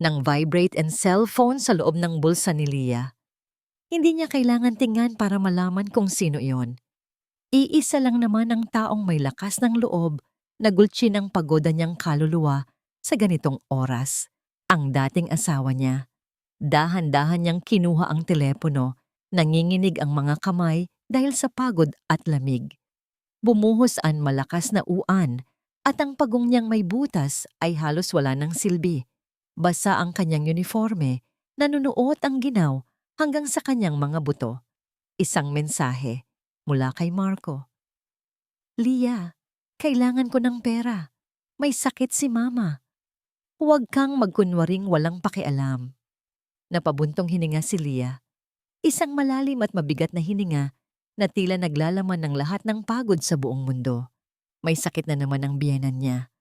ng vibrate and cellphone sa loob ng bulsa ni Leah. Hindi niya kailangan tingnan para malaman kung sino iyon. Iisa lang naman ang taong may lakas ng loob na gultsin ang pagoda niyang kaluluwa sa ganitong oras, ang dating asawa niya. Dahan-dahan niyang kinuha ang telepono, nanginginig ang mga kamay dahil sa pagod at lamig. Bumuhos ang malakas na uan at ang pagong niyang may butas ay halos wala ng silbi. Basa ang kanyang uniforme, nanunuot ang ginaw hanggang sa kanyang mga buto. Isang mensahe mula kay Marco. Leah, kailangan ko ng pera. May sakit si mama. Huwag kang magkunwaring walang pakialam. Napabuntong hininga si Leah. Isang malalim at mabigat na hininga na tila naglalaman ng lahat ng pagod sa buong mundo. May sakit na naman ang biyenan niya.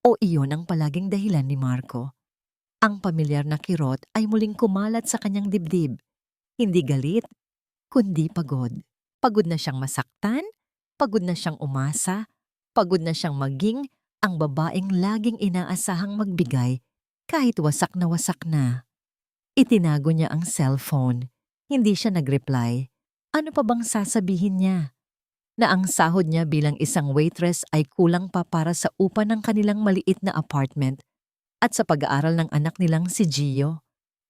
O iyon ang palaging dahilan ni Marco. Ang pamilyar na kirot ay muling kumalat sa kanyang dibdib. Hindi galit, kundi pagod. Pagod na siyang masaktan, pagod na siyang umasa, pagod na siyang maging ang babaeng laging inaasahang magbigay kahit wasak na. Itinago niya ang cellphone. Hindi siya nag-reply. Ano pa bang sasabihin niya? Na ang sahod niya bilang isang waitress ay kulang pa para sa upa ng kanilang maliit na apartment at sa pag-aaral ng anak nilang si Gio,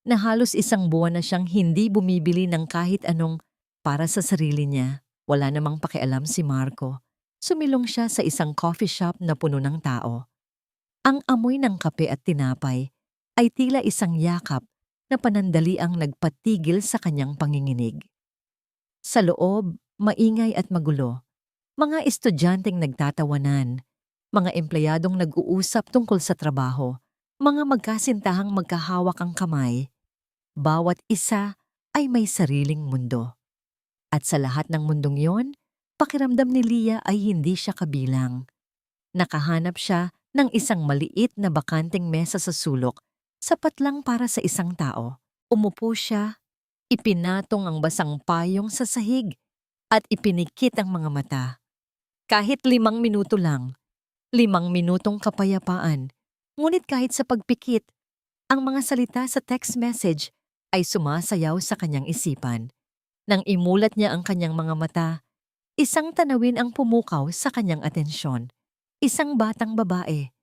na halos isang buwan na siyang hindi bumibili ng kahit anong para sa sarili niya. Wala namang pakialam si Marco. Sumilong siya sa isang coffee shop na puno ng tao. Ang amoy ng kape at tinapay ay tila isang yakap na panandaliang nagpatigil sa kanyang panginginig. Sa loob, maingay at magulo. Mga estudyanteng nagtatawanan, mga empleyadong nag-uusap tungkol sa trabaho, mga magkasintahang magkahawak ang kamay. Bawat isa ay may sariling mundo. At sa lahat ng mundong yon, pakiramdam ni Leah ay hindi siya kabilang. Nakahanap siya ng isang maliit na bakanteng mesa sa sulok, sapat lang para sa isang tao. Umupo siya, ipinatong ang basang payong sa sahig at ipinikit ang mga mata. Kahit 5 minuto lang, 5 minutong kapayapaan. Ngunit kahit sa pagpikit, ang mga salita sa text message ay sumasayaw sa kanyang isipan. Nang imulat niya ang kanyang mga mata, isang tanawin ang pumukaw sa kanyang atensyon. Isang batang babae.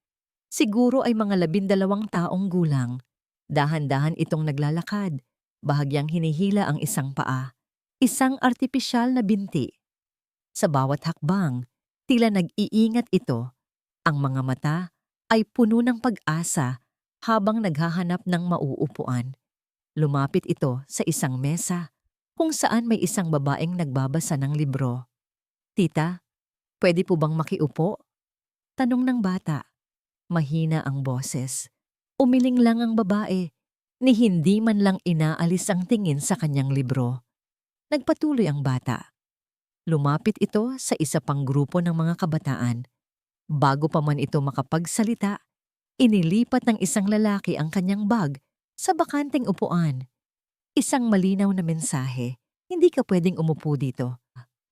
Siguro ay mga 12 taong gulang. Dahan-dahan itong naglalakad. Bahagyang hinihila ang isang paa. Isang artipisyal na binti. Sa bawat hakbang, tila nag-iingat ito. Ang mga mata ay puno ng pag-asa habang naghahanap ng mauupuan. Lumapit ito sa isang mesa kung saan may isang babaeng nagbabasa ng libro. Tita, pwede po bang makiupo? Tanong ng bata. Mahina ang boses. Umiling lang ang babae, ni hindi man lang inaalis ang tingin sa kanyang libro. Nagpatuloy ang bata. Lumapit ito sa isa pang grupo ng mga kabataan. Bago pa man ito makapagsalita, inilipat ng isang lalaki ang kanyang bag sa bakanteng upuan. Isang malinaw na mensahe, hindi ka pwedeng umupo dito.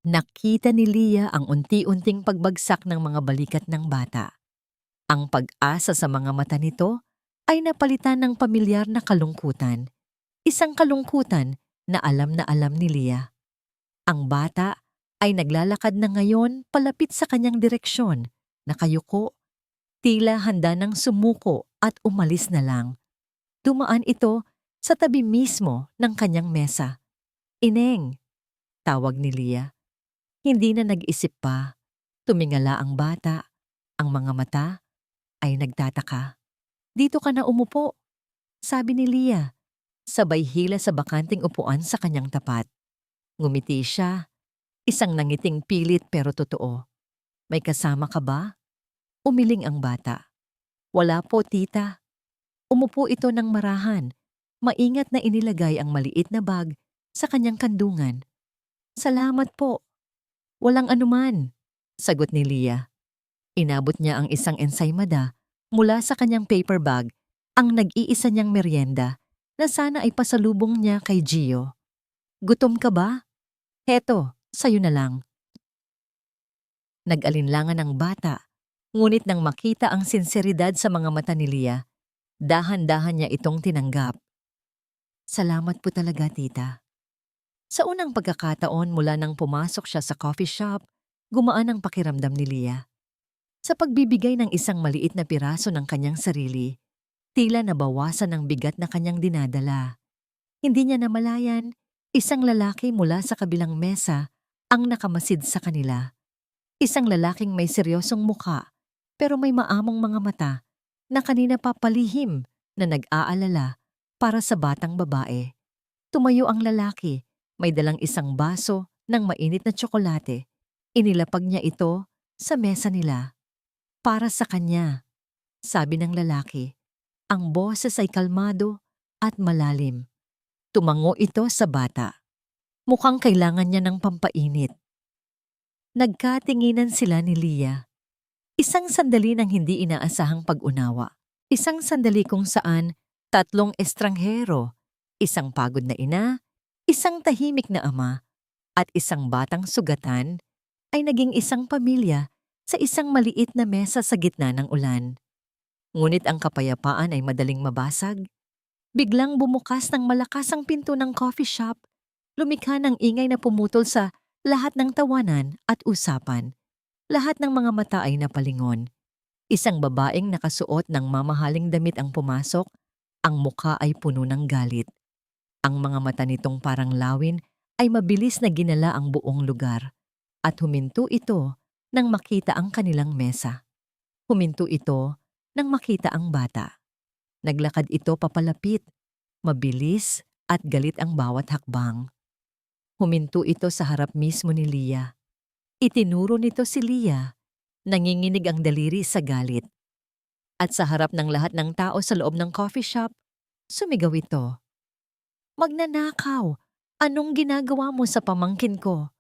Nakita ni Leah ang unti-unting pagbagsak ng mga balikat ng bata. Ang pag-asa sa mga mata nito ay napalitan ng pamilyar na kalungkutan. Isang kalungkutan na alam ni Leah. Ang bata ay naglalakad na ngayon palapit sa kanyang direksyon, nakayuko, tila handa ng sumuko at umalis na lang. Dumaan ito sa tabi mismo ng kanyang mesa. Ineng, tawag ni Leah. Hindi na nag-isip pa. Tumingala ang bata. Ang mga mata ay nagtataka. Dito ka na umupo, sabi ni Leah. Sabay hila sa bakanting upuan sa kanyang tapat. Ngumiti siya. Isang nangiting pilit pero totoo. May kasama ka ba? Umiling ang bata. Wala po, tita. Umupo ito ng marahan. Maingat na inilagay ang maliit na bag sa kanyang kandungan. Salamat po. Walang anuman, sagot ni Leah. Inabot niya ang isang ensaymada mula sa kanyang paper bag, ang nag-iisa niyang merienda na sana ay pasalubong niya kay Gio. Gutom ka ba? Heto, sayo na lang. Nag-alinlangan ang bata, ngunit nang makita ang sinseridad sa mga mata ni Leah, Dahan-dahan niya itong tinanggap. Salamat po talaga, tita. Sa unang pagkakataon mula nang pumasok siya sa coffee shop, gumaan ang pakiramdam ni Leah. Sa pagbibigay ng isang maliit na piraso ng kanyang sarili, tila nabawasan ang bigat na kanyang dinadala. Hindi niya namalayan, isang lalaki mula sa kabilang mesa ang nakamasid sa kanila. Isang lalaking may seryosong mukha pero may maamong mga mata na kanina pa palihim na nag-aalala para sa batang babae. Tumayo ang lalaki, may dalang isang baso ng mainit na tsokolate. Inilapag niya ito sa mesa nila. Para sa kanya, sabi ng lalaki. Ang boses ay kalmado at malalim. Tumango ito sa bata. Mukhang kailangan niya ng pampainit. Nagkatinginan sila ni Leah. Isang sandali ng hindi inaasahang pag-unawa. Isang sandali kung saan tatlong estranghero, isang pagod na ina, isang tahimik na ama, at isang batang sugatan ay naging isang pamilya sa isang maliit na mesa sa gitna ng ulan. Ngunit ang kapayapaan ay madaling mabasag. Biglang bumukas ng malakas ang pinto ng coffee shop. Lumikha ng ingay na pumutol sa lahat ng tawanan at usapan. Lahat ng mga mata ay napalingon. Isang babaeng nakasuot ng mamahaling damit ang pumasok. Ang mukha ay puno ng galit. Ang mga mata nitong parang lawin ay mabilis na ginala ang buong lugar. At huminto ito nang makita ang kanilang mesa. Huminto ito nang makita ang bata. Naglakad ito papalapit. Mabilis at galit ang bawat hakbang. Huminto ito sa harap mismo ni Leah. Itinuro nito si Leah. Nanginginig ang daliri sa galit. At sa harap ng lahat ng tao sa loob ng coffee shop, sumigaw ito. Magnanakaw! Anong ginagawa mo sa pamangkin ko?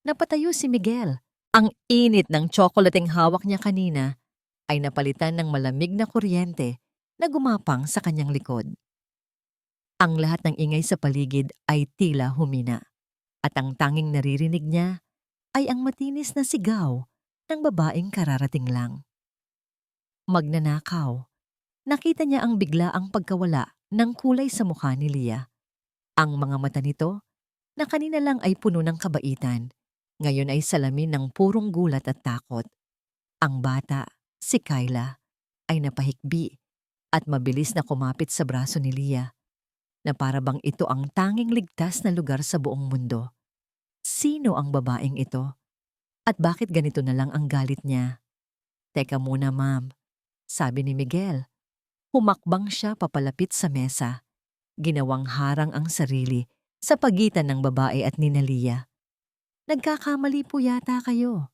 Napatayo si Miguel. Ang init ng tsokolating hawak niya kanina ay napalitan ng malamig na kuryente na gumapang sa kanyang likod. Ang lahat ng ingay sa paligid ay tila humina. At ang tanging naririnig niya ay ang matinis na sigaw ng babaeng kararating lang. Magnanakaw. Nakita niya ang biglaang pagkawala ng kulay sa mukha ni Leah. Ang mga mata nito, na kanina lang ay puno ng kabaitan, ngayon ay salamin ng purong gulat at takot. Ang bata, si Kyla, ay napahikbi at mabilis na kumapit sa braso ni Leah, na para bang ito ang tanging ligtas na lugar sa buong mundo. Sino ang babaeng ito? At bakit ganito na lang ang galit niya? Teka muna, ma'am, sabi ni Miguel. Humakbang siya papalapit sa mesa. Ginawang harang ang sarili sa pagitan ng babae at ni Leah. Nagkakamali po yata kayo.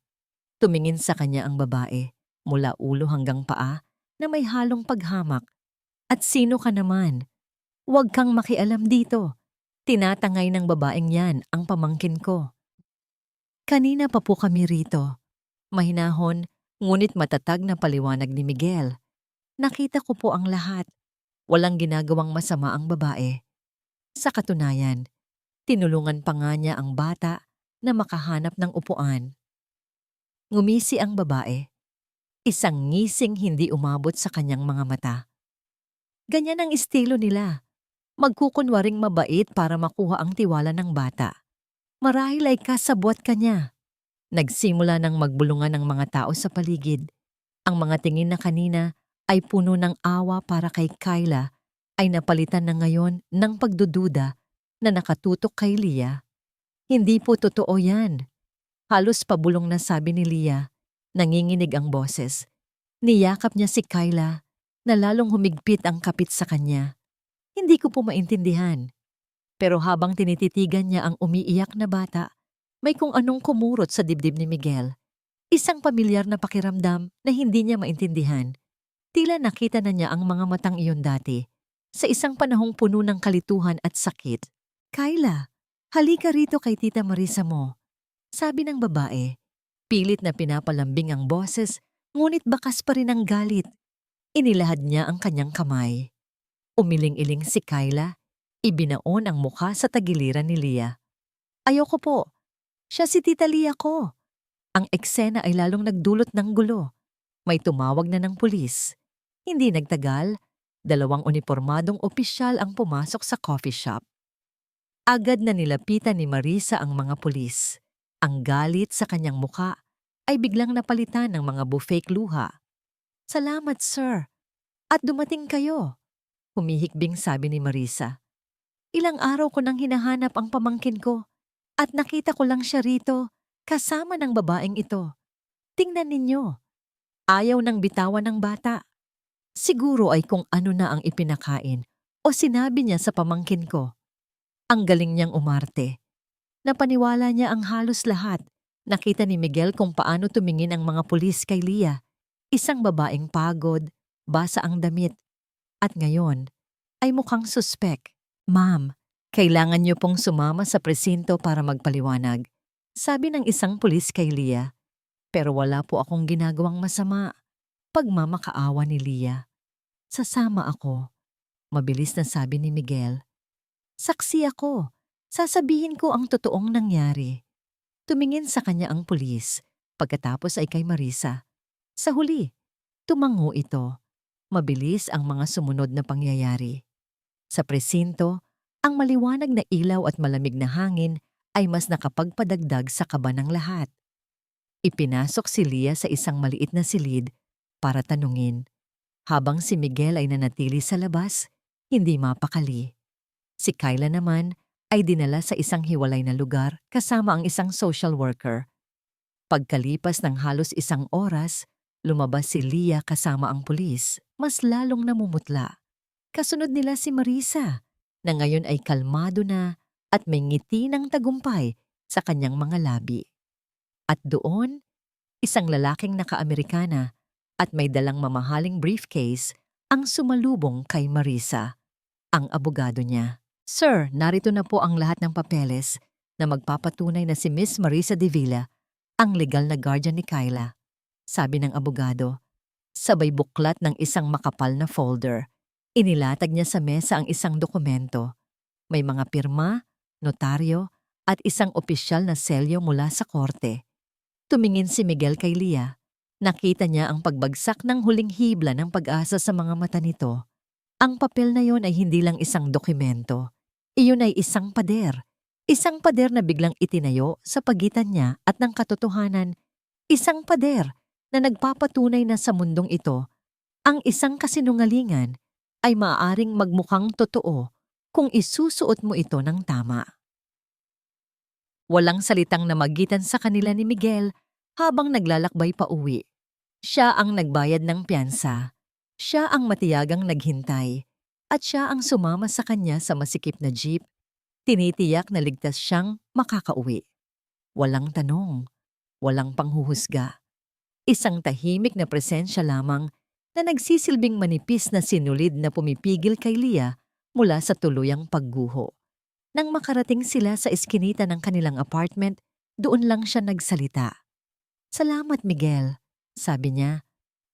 Tumingin sa kanya ang babae, mula ulo hanggang paa, na may halong paghamak. At sino ka naman? Huwag kang makialam dito. Tinatangay ng babaeng yan ang pamangkin ko. Kanina pa po kami rito. Mahinahon, ngunit matatag na paliwanag ni Miguel. Nakita ko po ang lahat. Walang ginagawang masama ang babae. Sa katunayan, tinulungan pa nga niya ang bata na makahanap ng upuan. Ngumisi ang babae. Isang ngising hindi umabot sa kanyang mga mata. Ganyan ang estilo nila. Magkukunwaring mabait para makuha ang tiwala ng bata. Marahil ay kasabwat ka niya. Nagsimula ng magbulungan ang mga tao sa paligid. Ang mga tingin na kanina ay puno ng awa para kay Kyla ay napalitan na ngayon ng pagdududa na nakatutok kay Leah. Hindi po totoo yan. Halos pabulong na sabi ni Leah. Nanginginig ang boses. Niyakap niya si Kyla na lalong humigpit ang kapit sa kanya. Hindi ko po maintindihan. Pero habang tinititigan niya ang umiiyak na bata, may kung anong kumurot sa dibdib ni Miguel. Isang pamilyar na pakiramdam na hindi niya maintindihan. Tila nakita na niya ang mga matang iyon dati, sa isang panahong puno ng kalituhan at sakit. Kyla, halika rito kay Tita Marisa mo. Sabi ng babae, pilit na pinapalambing ang boses, ngunit bakas pa rin ang galit. Inilahad niya ang kanyang kamay. Umiling-iling si Kyla, ibinaon ang mukha sa tagiliran ni Leah. Ayoko po, siya si Tita Leah ko. Ang eksena ay lalong nagdulot ng gulo. May tumawag na ng pulis. Hindi nagtagal, 2 unipormadong opisyal ang pumasok sa coffee shop. Agad na nilapitan ni Marisa ang mga pulis. Ang galit sa kanyang muka ay biglang napalitan ng mga buffet luha. "Salamat, sir. At dumating kayo," humihikbing sabi ni Marisa. "Ilang araw ko nang hinahanap ang pamangkin ko at nakita ko lang siya rito kasama ng babaeng ito. Tingnan ninyo, ayaw nang bitawan ng bata. Siguro ay kung ano na ang ipinakain o sinabi niya sa pamangkin ko. Ang galing niyang umarte. Napaniwala niya ang halos lahat. Nakita ni Miguel kung paano tumingin ang mga pulis kay Leah. Isang babaeng pagod, basa ang damit. At ngayon ay mukhang suspek. Ma'am, kailangan niyo pong sumama sa presinto para magpaliwanag, sabi ng isang pulis kay Leah. Pero wala po akong ginagawang masama. Pagmamakaawa ni Leah. "Sasama ako," mabilis na sabi ni Miguel. "Saksi ako. Sasabihin ko ang totoong nangyari." Tumingin sa kanya ang pulis. Pagkatapos ay kay Marisa. Sa huli, tumango ito. Mabilis ang mga sumunod na pangyayari. Sa presinto, ang maliwanag na ilaw at malamig na hangin ay mas nakapagpadagdag sa kaba ng lahat. Ipinasok si Leah sa isang maliit na silid para tanungin. Habang si Miguel ay nanatili sa labas, hindi mapakali. Si Kyla naman ay dinala sa isang hiwalay na lugar kasama ang isang social worker. Pagkalipas ng halos 1 oras, lumabas si Leah kasama ang pulis, mas lalong namumutla. Kasunod nila si Marisa, na ngayon ay kalmado na at may ngiti ng tagumpay sa kanyang mga labi. At doon, isang lalaking naka-Amerikana at may dalang mamahaling briefcase ang sumalubong kay Marisa, ang abogado niya. "Sir, narito na po ang lahat ng papeles na magpapatunay na si Miss Marisa Davila ang legal na guardian ni Kyla," sabi ng abogado. Sabay buklat ng isang makapal na folder. Inilatag niya sa mesa ang isang dokumento. May mga pirma, notaryo, at isang opisyal na selyo mula sa korte. Tumingin si Miguel kay Leah. Nakita niya ang pagbagsak ng huling hibla ng pag-asa sa mga mata nito. Ang papel na yon ay hindi lang isang dokumento. Iyon ay isang pader. Isang pader na biglang itinayo sa pagitan niya at ng katotohanan. Isang pader na nagpapatunay na sa mundong ito, ang isang kasinungalingan ay maaaring magmukhang totoo kung isusuot mo ito ng tama. Walang salitang namagitan sa kanila ni Miguel habang naglalakbay pa uwi. Siya ang nagbayad ng piyansa. Siya ang matiyagang naghintay. At siya ang sumama sa kanya sa masikip na jeep. Tinitiyak na ligtas siyang makakauwi. Walang tanong, walang panghuhusga. Isang tahimik na presensya lamang na nagsisilbing manipis na sinulid na pumipigil kay Leah mula sa tuluyang pagguho. Nang makarating sila sa eskinita ng kanilang apartment, doon lang siya nagsalita. "Salamat, Miguel," sabi niya.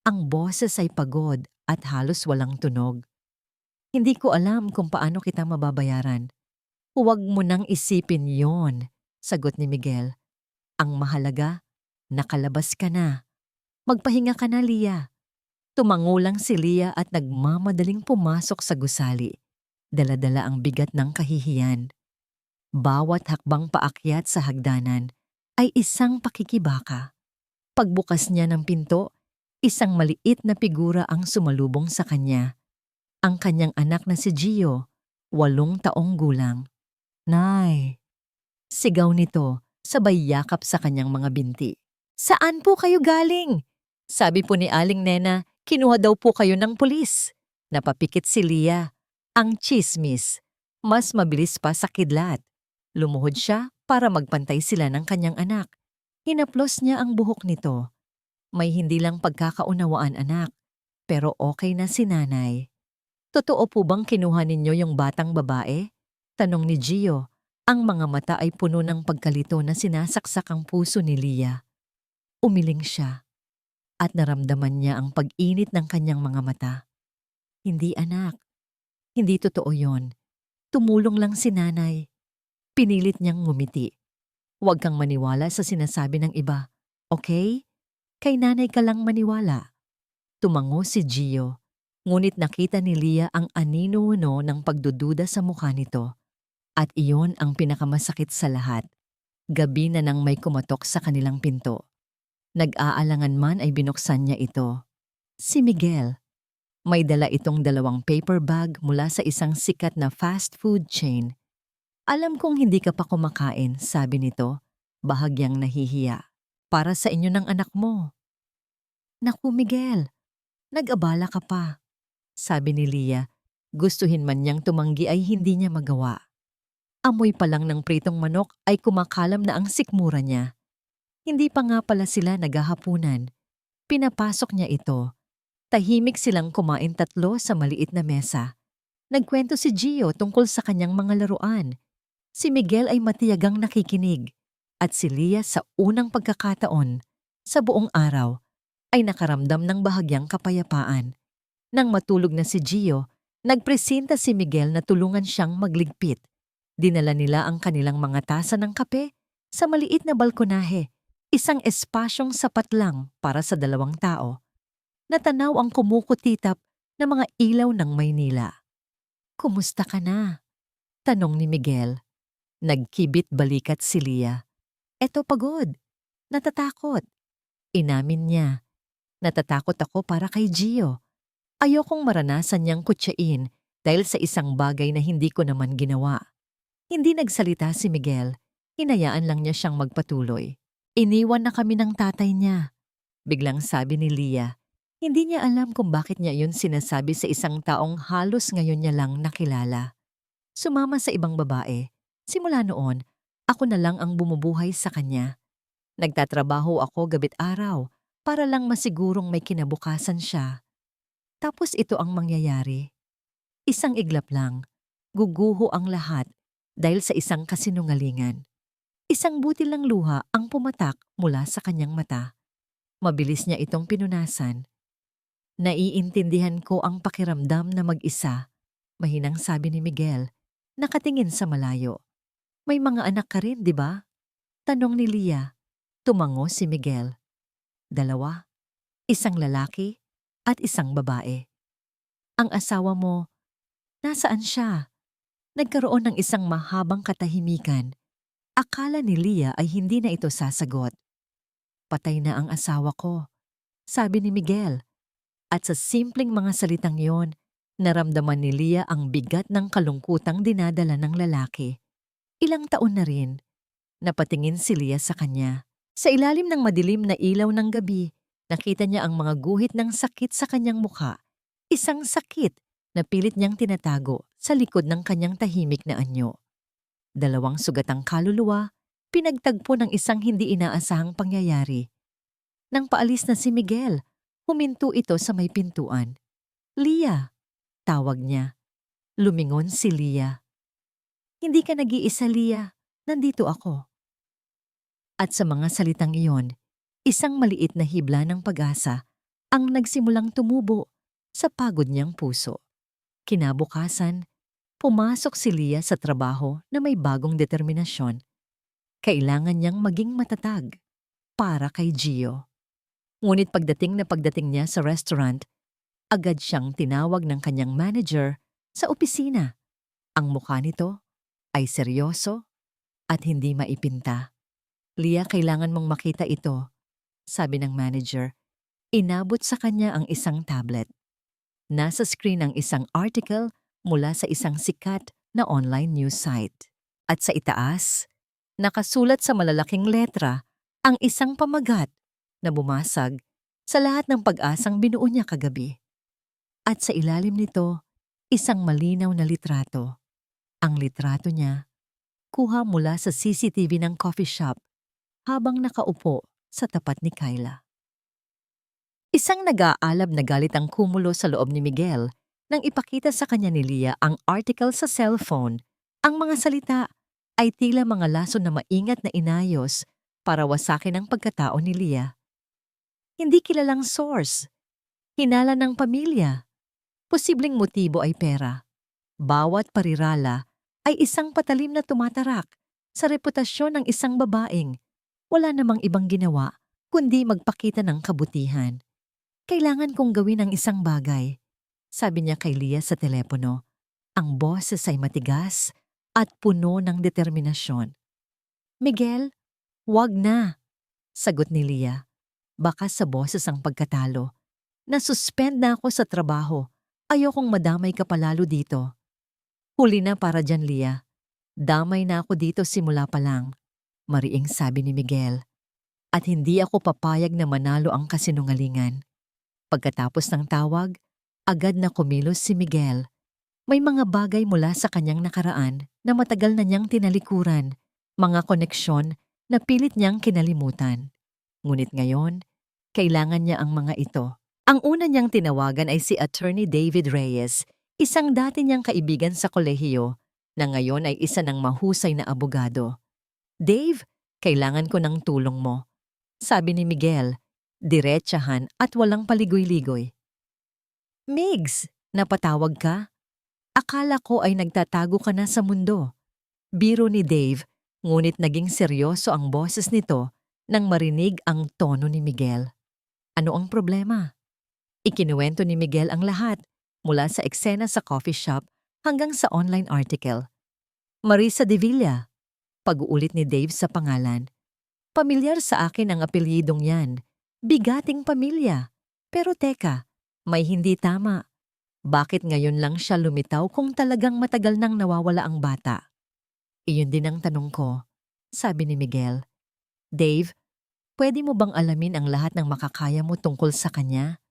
Ang boses ay pagod at halos walang tunog. "Hindi ko alam kung paano kita mababayaran." "Huwag mo nang isipin yon," sagot ni Miguel. "Ang mahalaga, nakalabas ka na. Magpahinga ka na, Leah." Tumango lang si Leah at nagmamadaling pumasok sa gusali. Dala-dala ang bigat ng kahihiyan. Bawat hakbang paakyat sa hagdanan ay isang pakikibaka. Pagbukas niya ng pinto, isang maliit na figura ang sumalubong sa kanya. Ang kanyang anak na si Gio, 8 taong gulang. "Nay!" Sigaw nito, sabay yakap sa kanyang mga binti. "Saan po kayo galing?" Sabi po ni Aling Nena, kinuha daw po kayo ng pulis. Napapikit si Leah. Ang tsismis, mas mabilis pa sa kidlat. Lumuhod siya para magpantay sila ng kanyang anak. Hinaplos niya ang buhok nito. "May hindi lang pagkakaunawaan, anak, pero okay na si nanay." "Totoo po bang kinuha ninyo yung batang babae?" tanong ni Gio. Ang mga mata ay puno ng pagkalito na sinasaksak ang puso ni Leah. Umiling siya at naramdaman niya ang pag-init ng kanyang mga mata. "Hindi, anak. Hindi totoo yon. Tumulong lang si nanay." Pinilit niyang ngumiti. "Huwag kang maniwala sa sinasabi ng iba, okay? Kay nanay ka lang maniwala." Tumango si Gio. Ngunit nakita ni Leah ang anino-no ng pagdududa sa mukha nito. At iyon ang pinakamasakit sa lahat. Gabi na nang may kumatok sa kanilang pinto. Nag-aalangan man ay binuksan niya ito. Si Miguel. May dala itong 2 paper bag mula sa isang sikat na fast food chain. Alam kong hindi ka pa kumakain, sabi nito, bahagyang nahihiya. Para sa inyo ng anak mo. Naku Miguel, nag-abala ka pa, sabi ni Leah. Gustuhin man niyang tumanggi ay hindi niya magawa. Amoy pa lang ng pritong manok ay kumakalam na ang sikmura niya. Hindi pa nga pala sila naghahapunan. Pinapasok niya ito. Tahimik silang kumain 3 sa maliit na mesa. Nagkwento si Gio tungkol sa kanyang mga laruan. Si Miguel ay matiyagang nakikinig. At si Leah sa unang pagkakataon, sa buong araw, ay nakaramdam ng bahagyang kapayapaan. Nang matulog na si Gio, nagpresenta si Miguel na tulungan siyang magligpit. Dinala nila ang kanilang mga tasa ng kape sa maliit na balkonahe, isang espasyong sapat lang para sa 2 tao. Natanaw ang kumukutitap na mga ilaw ng Maynila. Kumusta ka na? Tanong ni Miguel. Nagkibit balikat si Leah. Eto pagod. Natatakot. Inamin niya. Natatakot ako para kay Gio. Ayokong maranasan niyang kutsain dahil sa isang bagay na hindi ko naman ginawa. Hindi nagsalita si Miguel. Hinayaan lang niya siyang magpatuloy. Iniwan na kami ng tatay niya. Biglang sabi ni Leah. Hindi niya alam kung bakit niya yun sinasabi sa isang taong halos ngayon niya lang nakilala. Sumama sa ibang babae. Simula noon, ako na lang ang bumubuhay sa kanya. Nagtatrabaho ako gabi't araw para lang masigurong may kinabukasan siya. Tapos ito ang mangyayari. Isang iglap lang, guguho ang lahat dahil sa isang kasinungalingan. Isang butil ng luha ang pumatak mula sa kanyang mata. Mabilis niya itong pinunasan. Naiintindihan ko ang pakiramdam na mag-isa, mahinang sabi ni Miguel, nakatingin sa malayo. May mga anak ka rin, di ba? Tanong ni Leah. Tumango si Miguel. 2, isang lalaki at isang babae. Ang asawa mo, nasaan siya? Nagkaroon ng isang mahabang katahimikan. Akala ni Leah ay hindi na ito sasagot. Patay na ang asawa ko, sabi ni Miguel. At sa simpleng mga salitang yon, naramdaman ni Leah ang bigat ng kalungkutang dinadala ng lalaki. Ilang taon na rin, napatingin si Leah sa kanya. Sa ilalim ng madilim na ilaw ng gabi, nakita niya ang mga guhit ng sakit sa kanyang mukha. Isang sakit na pilit niyang tinatago sa likod ng kanyang tahimik na anyo. 2 sugatang kaluluwa, pinagtagpo ng isang hindi inaasahang pangyayari. Nang paalis na si Miguel, huminto ito sa may pintuan. Leah, tawag niya. Lumingon si Leah. Hindi ka nag-iisa, Leah. Nandito ako. At sa mga salitang iyon, isang maliit na hibla ng pag-asa ang nagsimulang tumubo sa pagod niyang puso. Kinabukasan, pumasok si Leah sa trabaho na may bagong determinasyon. Kailangan niyang maging matatag para kay Gio. Ngunit pagdating niya sa restaurant, agad siyang tinawag ng kanyang manager sa opisina. Ang mukha nito ay seryoso at hindi maipinta. Leah, kailangan mong makita ito, sabi ng manager. Inabot sa kanya ang isang tablet. Nasa screen ang isang article mula sa isang sikat na online news site. At sa itaas, nakasulat sa malalaking letra ang isang pamagat na bumasag sa lahat ng pag-asang binuo niya kagabi. At sa ilalim nito, isang malinaw na litrato. Ang litrato niya, kuha mula sa CCTV ng coffee shop habang nakaupo sa tapat ni Kyla. Isang nag-aalab na galit ang kumulo sa loob ni Miguel nang ipakita sa kanya ni Leah ang article sa cellphone. Ang mga salita ay tila mga laso na maingat na inayos para wasakin ang pagkatao ni Leah. Hindi kilalang source. Hinala ng pamilya. Posibleng motibo ay pera. Bawat parirala ay isang patalim na tumatarak sa reputasyon ng isang babaeng wala namang ibang ginawa kundi magpakita ng kabutihan. Kailangan kong gawin ang isang bagay. sabi niya kay Leah sa telepono. Ang boses ay matigas at puno ng determinasyon. Miguel, wag na, sagot ni Leah. Baka sa boses ang pagkatalo. Nasuspend na ako sa trabaho. Ayokong madamay ka palalo dito. Huli na para dyan, Leah. Damay na ako dito simula pa lang, mariing sabi ni Miguel. At hindi ako papayag na manalo ang kasinungalingan. Pagkatapos ng tawag, agad na kumilos si Miguel. May mga bagay mula sa kanyang nakaraan na matagal na niyang tinalikuran, mga koneksyon na pilit niyang kinalimutan. Ngunit ngayon, kailangan niya ang mga ito. Ang una niyang tinawagan ay si Attorney David Reyes, isang dati niyang kaibigan sa kolehiyo na ngayon ay isa ng mahusay na abogado. Dave, kailangan ko ng tulong mo, sabi ni Miguel, diretsahan at walang paligoy-ligoy. Migs, napatawag ka? Akala ko ay nagtatago ka na sa mundo. Biro ni Dave, ngunit naging seryoso ang boses nito nang marinig ang tono ni Miguel. Ano ang problema? Ikinuwento ni Miguel ang lahat, mula sa eksena sa coffee shop hanggang sa online article. Marisa de Villa, pag-uulit ni Dave sa pangalan. Pamilyar sa akin ang apelyidong yan. Bigating pamilya. Pero teka, may hindi tama. Bakit ngayon lang siya lumitaw kung talagang matagal nang nawawala ang bata? Iyon din ang tanong ko, sabi ni Miguel. Dave, pwede mo bang alamin ang lahat ng makakaya mo tungkol sa kanya?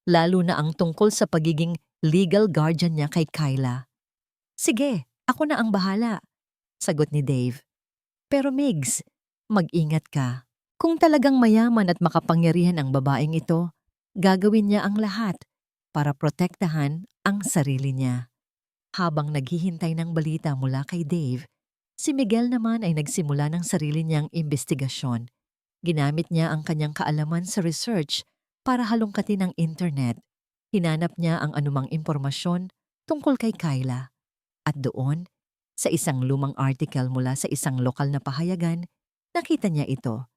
Lalo na ang tungkol sa pagiging legal guardian niya kay Kyla. Sige, ako na ang bahala, sagot ni Dave. Pero Migs, mag-ingat ka. Kung talagang mayaman at makapangyarihan ang babaeng ito, gagawin niya ang lahat para protektahan ang sarili niya. Habang naghihintay ng balita mula kay Dave, si Miguel naman ay nagsimula ng sarili niyang investigasyon. Ginamit niya ang kanyang kaalaman sa research para halongkatin ang internet. Hinanap niya ang anumang impormasyon tungkol kay Kyla. At doon, sa isang lumang article mula sa isang lokal na pahayagan, nakita niya ito.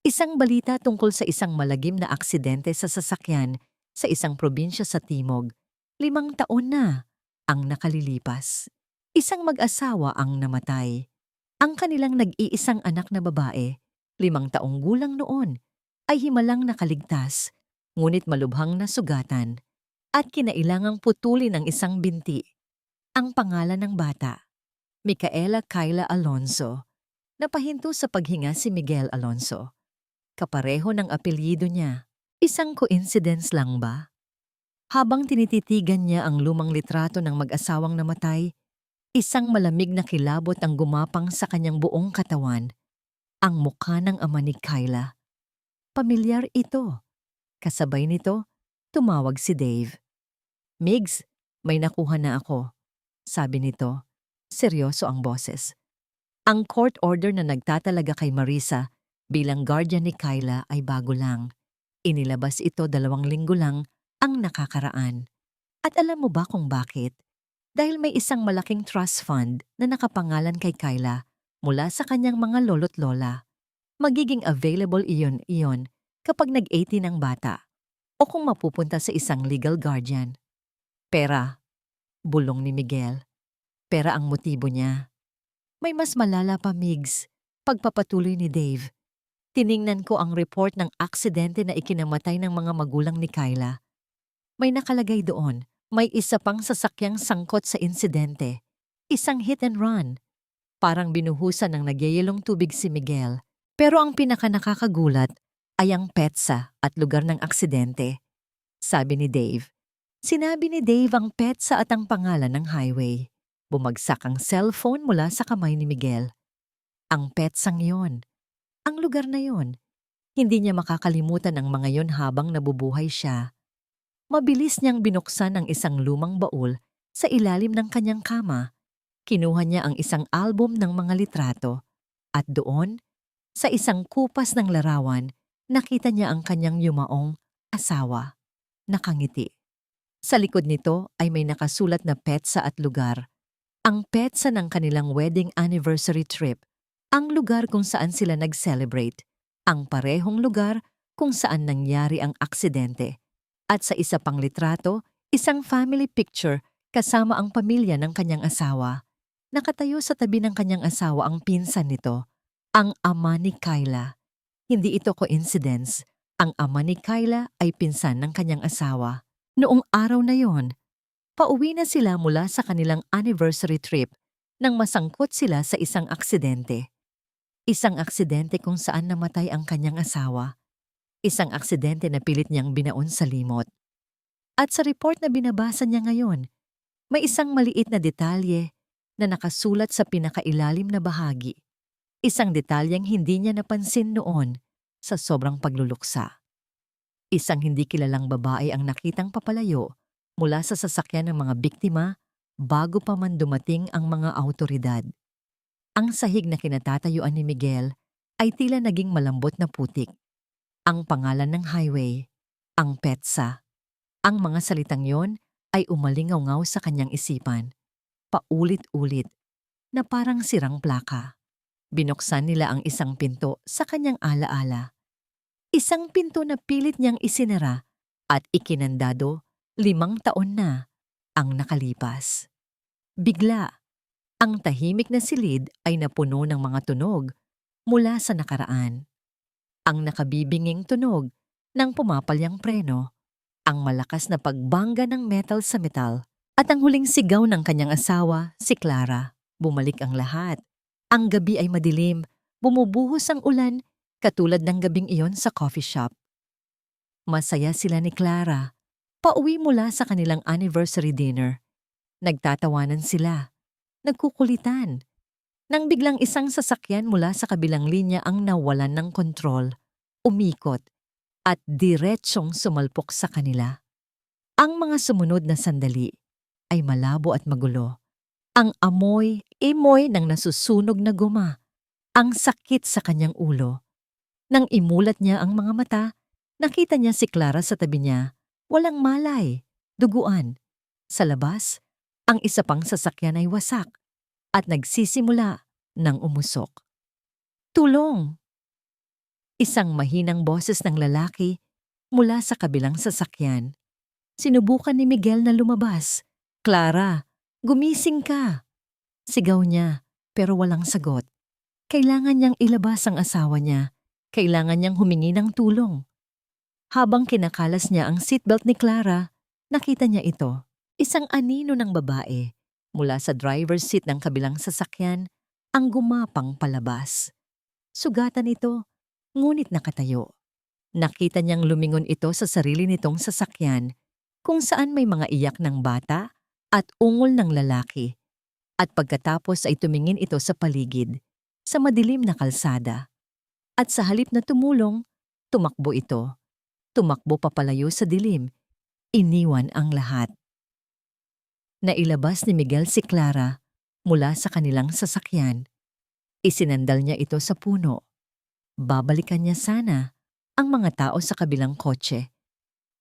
Isang balita tungkol sa isang malagim na aksidente sa sasakyan sa isang probinsya sa Timog. 5 taon na ang nakalilipas. Isang mag-asawa ang namatay. Ang kanilang nag-iisang anak na babae, 5 taong gulang noon, ay himalang nakaligtas, ngunit malubhang nasugatan at kinailangang putulin ang isang binti. Ang pangalan ng bata, Micaela Kyla Alonso. Napahinto sa paghinga si Miguel Alonso. Kapareho ng apelyido niya. Isang coincidence lang ba? Habang tinititigan niya ang lumang litrato ng mag-asawang namatay, isang malamig na kilabot ang gumapang sa kanyang buong katawan. Ang mukha ng ama ni Kyla. Pamilyar ito. Kasabay nito, tumawag si Dave. Migs, may nakuha na ako, sabi nito. Seryoso ang boses. Ang court order na nagtatalaga kay Marisa bilang guardian ni Kyla ay bago lang. Inilabas ito 2 linggo lang ang nakakaraan. At alam mo ba kung bakit? Dahil may isang malaking trust fund na nakapangalan kay Kyla mula sa kanyang mga lolo't lola. Magiging available iyon kapag nag-18 ang bata o kung mapupunta sa isang legal guardian. Pera, bulong ni Miguel. Pera ang motibo niya. May mas malala pa, Migs, pagpapatuloy ni Dave. Tiningnan ko ang report ng aksidente na ikinamatay ng mga magulang ni Kyla. May nakalagay doon, may isa pang sasakyang sangkot sa insidente. Isang hit and run. Parang binuhusan ng nagyayelong tubig si Miguel. Pero ang pinakanakakagulat ay ang petsa at lugar ng aksidente. Sabi ni Dave. Sinabi ni Dave ang petsa at ang pangalan ng highway. Bumagsak ang cellphone mula sa kamay ni Miguel. Ang petsang yon. Ang lugar na yon. Hindi niya makakalimutan ang mga yon habang nabubuhay siya. Mabilis niyang binuksan ang isang lumang baul sa ilalim ng kanyang kama. Kinuha niya ang isang album ng mga litrato. At doon, sa isang kupas ng larawan, nakita niya ang kanyang yumaong asawa. Nakangiti. Sa likod nito ay may nakasulat na petsa at lugar. Ang petsa ng kanilang wedding anniversary trip, ang lugar kung saan sila nag-celebrate, ang parehong lugar kung saan nangyari ang aksidente. At sa isa pang litrato, Isang family picture kasama ang pamilya ng kanyang asawa. Nakatayo sa tabi ng kanyang asawa ang pinsan nito, ang ama ni Kyla. Hindi ito coincidence. Ang ama ni Kyla ay pinsan ng kanyang asawa. Noong araw na yon, pauwi na sila mula sa kanilang anniversary trip nang masangkot sila sa isang aksidente. Isang aksidente kung saan namatay ang kanyang asawa. Isang aksidente na pilit niyang binaon sa limot. At sa report na binabasa niya ngayon, may isang maliit na detalye na nakasulat sa pinakailalim na bahagi. Isang detalyeng hindi niya napansin noon sa sobrang pagluluksa. Isang hindi kilalang babae ang nakitang papalayo mula sa sasakyan ng mga biktima bago pa man dumating ang mga awtoridad. Ang sahig na kinatatayuan ni Miguel ay tila naging malambot na putik. Ang pangalan ng highway, ang PETSA. Ang mga salitang yon ay umalingaw-ngaw sa kanyang isipan. Paulit-ulit na parang sirang plaka. Binuksan nila ang isang pinto sa kanyang alaala. Isang pinto na pilit niyang isinara at ikinandado 5 taon na ang nakalipas. Bigla, ang tahimik na silid ay napuno ng mga tunog mula sa nakaraan. Ang nakabibinging tunog ng pumapalyang preno, ang malakas na pagbangga ng metal sa metal, at ang huling sigaw ng kanyang asawa, si Clara. Bumalik ang lahat. Ang gabi ay madilim, bumubuhos ang ulan katulad ng gabing iyon sa coffee shop. Masaya sila ni Clara. Pauwi mula sa kanilang anniversary dinner. Nagtatawanan sila. Nagkukulitan. Nang biglang isang sasakyan mula sa kabilang linya ang nawalan ng kontrol, umikot, at diretsyong sumalpok sa kanila. Ang mga sumunod na sandali ay malabo at magulo. Ang imoy ng nasusunog na guma. Ang sakit sa kanyang ulo. Nang imulat niya ang mga mata, nakita niya si Clara sa tabi niya. Walang malay, duguan. Sa labas, ang isa pang sasakyan ay wasak at nagsisimula ng umusok. Tulong! Isang mahinang boses ng lalaki mula sa kabilang sasakyan. Sinubukan ni Miguel na lumabas. Clara, gumising ka! Sigaw niya, pero walang sagot. Kailangan niyang ilabas ang asawa niya. Kailangan niyang humingi ng tulong. Habang kinakalas niya ang seatbelt ni Clara, nakita niya ito. Isang anino ng babae mula sa driver's seat ng kabilang sasakyan ang gumapang palabas. Sugatan ito, ngunit nakatayo. Nakita niyang lumingon ito sa sarili nitong sasakyan kung saan may mga iyak ng bata at ungol ng lalaki. At pagkatapos ay tumingin ito sa paligid, sa madilim na kalsada. At sa halip na tumulong, tumakbo ito. Tumakbo papalayo sa dilim. Iniwan ang lahat. Nailabas ni Miguel si Clara mula sa kanilang sasakyan. Isinandal niya ito sa puno. Babalikan niya sana ang mga tao sa kabilang kotse.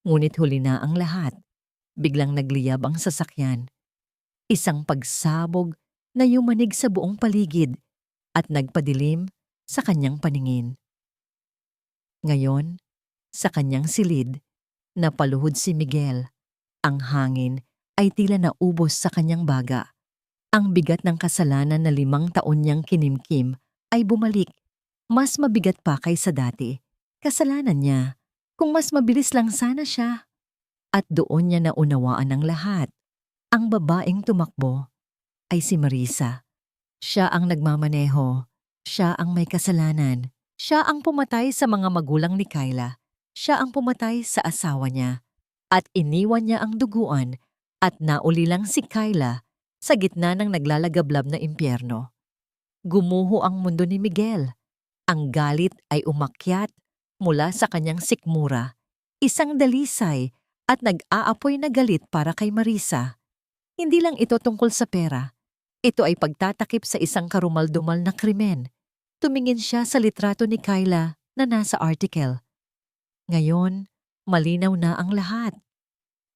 Ngunit huli na ang lahat. Biglang nagliyab ang sasakyan. Isang pagsabog na yumanig sa buong paligid at nagpadilim sa kanyang paningin. Ngayon, sa kanyang silid, napaluhod si Miguel. Ang hangin ay tila naubos sa kanyang baga. Ang bigat ng kasalanan na 5 taon niyang kinimkim ay bumalik. Mas mabigat pa kaysa dati. Kasalanan niya. Kung mas mabilis lang sana siya. At doon niya naunawaan ang lahat. Ang babaeng tumakbo ay si Marisa. Siya ang nagmamaneho. Siya ang may kasalanan. Siya ang pumatay sa mga magulang ni Kyla. Siya ang pumatay sa asawa niya. At iniwan niya ang duguan at naulilang si Kyla sa gitna ng naglalagablab na impyerno. Gumuho ang mundo ni Miguel. Ang galit ay umakyat mula sa kanyang sikmura, isang dalisay at nag-aapoy na galit para kay Marisa. Hindi lang ito tungkol sa pera. Ito ay pagtatakip sa isang karumal-dumal na krimen. Tumingin siya sa litrato ni Kyla na nasa article. Ngayon, malinaw na ang lahat.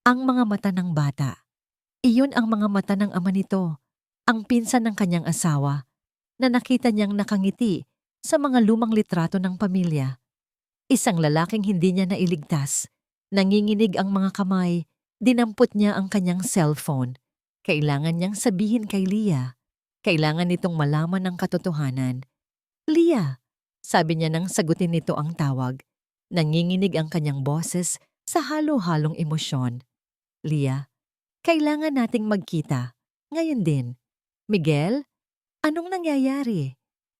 Ang mga mata ng bata. Iyon ang mga mata ng ama nito, ang pinsan ng kanyang asawa, na nakita niyang nakangiti sa mga lumang litrato ng pamilya. Isang lalaking hindi niya nailigtas. Nanginginig ang mga kamay, Dinampot niya ang kanyang cellphone. Kailangan niyang sabihin kay Leah. Kailangan nitong malaman ang katotohanan. Leah, sabi niya nang sagutin nito ang tawag. Nanginginig ang kanyang boses sa halo-halong emosyon. Leah, kailangan nating magkita. Ngayon din. Miguel, anong nangyayari?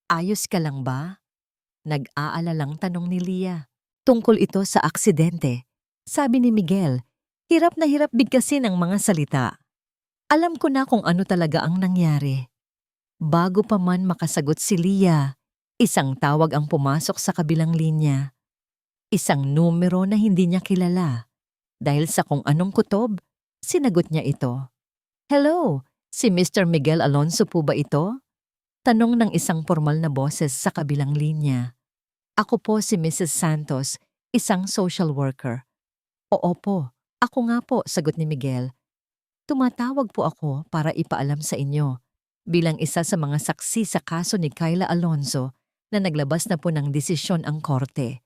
Ayos ka lang ba? Nag-aalalang tanong ni Leah. Tungkol ito sa aksidente. Sabi ni Miguel, hirap na hirap bigkasin ang mga salita. Alam ko na kung ano talaga ang nangyari. Bago pa man makasagot si Leah, isang tawag ang pumasok sa kabilang linya. Isang numero na hindi niya kilala. Dahil sa kung anong kutob, sinagot niya ito. Hello, si Mr. Miguel Alonso po ba ito? Tanong ng isang formal na boses sa kabilang linya. Ako po si Mrs. Santos, isang social worker. Oo po, ako nga po, sagot ni Miguel. Tumatawag po ako para ipaalam sa inyo bilang isa sa mga saksi sa kaso ni Kyla Alonso na naglabas na po ng desisyon ang korte.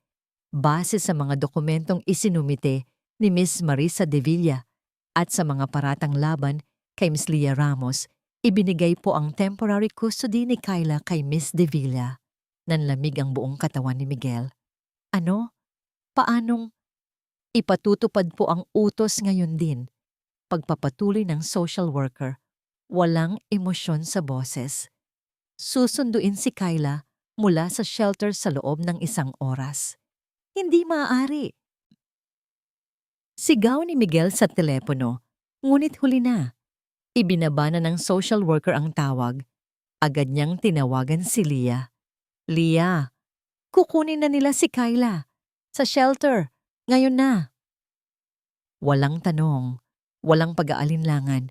Base sa mga dokumentong isinumite ni Miss Marisa De Villa at sa mga paratang laban kay Miss Leah Ramos, ibinigay po ang temporary custody ni Kyla kay Miss De Villa. Nanlamig ang buong katawan ni Miguel. Ano? Paanong? Ipatutupad po ang utos ngayon din. Pagpapatuloy ng social worker, walang emosyon sa boses. Susunduin si Kyla mula sa shelter sa loob ng 1 oras. Hindi maaari. Sigaw ni Miguel sa telepono, ngunit huli na. Ibinaba na ng social worker ang tawag. Agad niyang tinawagan si Leah. Leah, kukunin na nila si Kyla. Sa shelter, ngayon na. Walang tanong, walang pag-aalinlangan.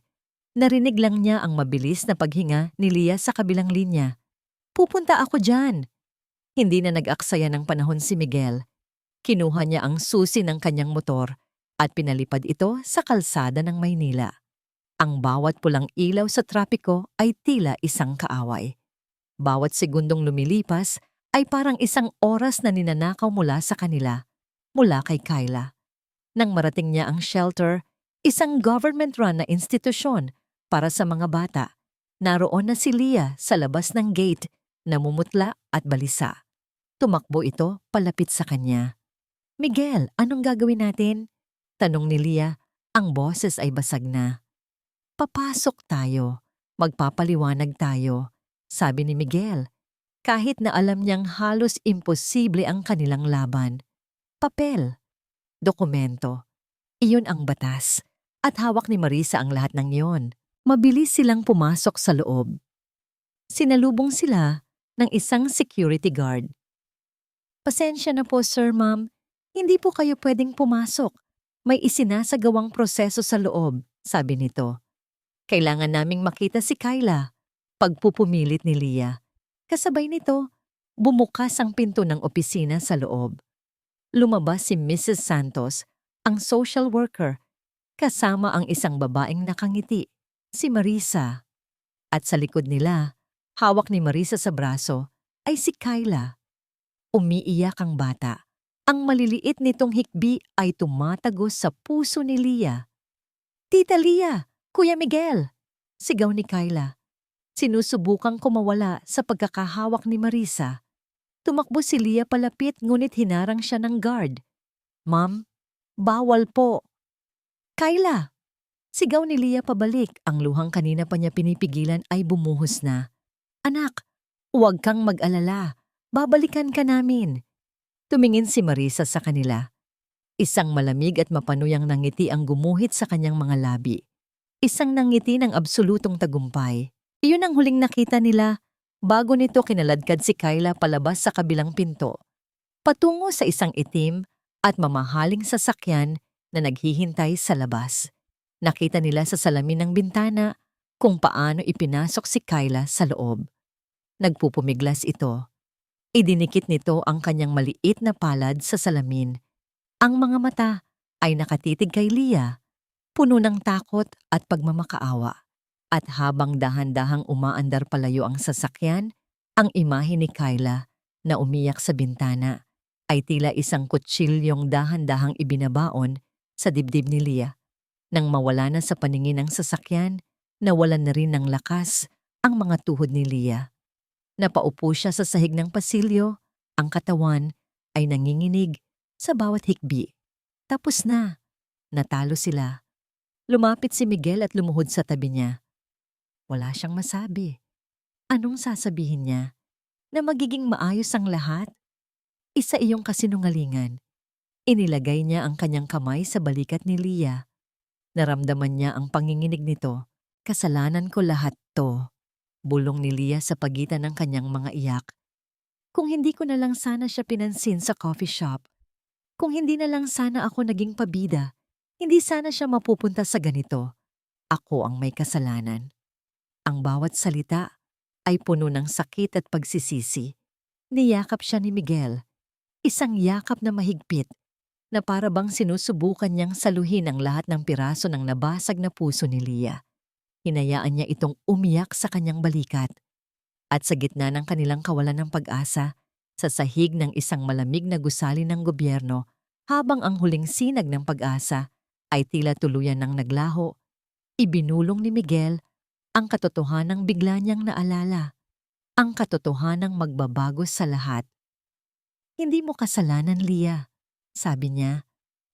Narinig lang niya ang mabilis na paghinga ni Leah sa kabilang linya. Pupunta ako dyan. Hindi na nag-aksaya ng panahon si Miguel. Kinuha niya ang susi ng kanyang motor at pinalipad ito sa kalsada ng Maynila. Ang bawat pulang ilaw sa trapiko ay tila isang kaaway. Bawat segundong lumilipas ay parang 1 oras na ninanakaw mula sa kanila, mula kay Kyla. Nang marating niya ang shelter, isang government-run na institusyon para sa mga bata, naroon na si Leah sa labas ng gate, namumutla at balisa. Tumakbo ito palapit sa kanya. Miguel, anong gagawin natin? Tanong ni Leah, ang boses ay basag na. Papasok tayo, magpapaliwanag tayo. Sabi ni Miguel, kahit na alam niyang halos imposible ang kanilang laban. Papel, dokumento, iyon ang batas. At hawak ni Marisa ang lahat ng iyon. Mabilis silang pumasok sa loob. Sinalubong sila ng isang security guard. Pasensya na po sir, ma'am. Hindi po kayo pwedeng pumasok. May isinasagawang proseso sa loob, sabi nito. Kailangan naming makita si Kyla. Pagpupumilit ni Leah. Kasabay nito, bumukas ang pinto ng opisina sa loob. Lumabas si Mrs. Santos, ang social worker, kasama ang isang babaeng nakangiti, si Marisa. At sa likod nila, hawak ni Marisa sa braso, ay si Kyla. Umiiyak ang bata. Ang maliliit nitong hikbi ay tumatagos sa puso ni Leah. Tita Leah, Kuya Miguel, sigaw ni Kyla. Sinusubukang kumawala sa pagkakahawak ni Marisa. Tumakbo si Leah palapit ngunit hinarang siya ng guard. Ma'am, bawal po. Kyla! Sigaw ni Leah pabalik. Ang luhang kanina pa niya pinipigilan ay bumuhos na. Anak, huwag kang mag-alala. Babalikan ka namin. Tumingin si Marisa sa kanila. Isang malamig at mapanuyang nangiti ang gumuhit sa kanyang mga labi. Isang nangiti ng absolutong tagumpay. Iyon ang huling nakita nila bago nito kinaladkad si Kyla palabas sa kabilang pinto, patungo sa isang itim at mamahaling sasakyan na naghihintay sa labas. Nakita nila sa salamin ng bintana kung paano ipinasok si Kyla sa loob. Nagpupumiglas ito. Idinikit nito ang kanyang maliit na palad sa salamin. Ang mga mata ay nakatitig kay Leah, puno ng takot at pagmamakaawa. At habang dahan-dahang umaandar palayo ang sasakyan, ang imahe ni Kyla na umiyak sa bintana ay tila isang kutsilyong dahan-dahang ibinabaon sa dibdib ni Leah. Nang mawala na sa paningin ang sasakyan, nawalan na rin ng lakas ang mga tuhod ni Leah. Napaupo siya sa sahig ng pasilyo, ang katawan ay nanginginig sa bawat hikbi. Tapos na, natalo sila. Lumapit si Miguel at lumuhod sa tabi niya. Wala siyang masabi. Anong sasabihin niya? Na magiging maayos ang lahat? Isa iyong kasinungalingan. Inilagay niya ang kanyang kamay sa balikat ni Leah. Naramdaman niya ang panginginig nito. Kasalanan ko lahat to. Bulong ni Leah sa pagitan ng kanyang mga iyak. Kung hindi ko na lang sana siya pinansin sa coffee shop. Kung hindi na lang sana ako naging pabida. Hindi sana siya mapupunta sa ganito. Ako ang may kasalanan. Ang bawat salita ay puno ng sakit at pagsisisi. Niyakap siya ni Miguel. Isang yakap na mahigpit na para bang sinusubukan niyang saluhin ang lahat ng piraso ng nabasag na puso ni Leah. Hinayaan niya itong umiyak sa kanyang balikat. At sa gitna ng kanilang kawalan ng pag-asa, sa sahig ng isang malamig na gusali ng gobyerno, habang ang huling sinag ng pag-asa ay tila tuluyan ng naglaho, ibinulong ni Miguel ang katotohanang bigla niyang naalala, ang katotohanang magbabago sa lahat. Hindi mo kasalanan, Leah, sabi niya.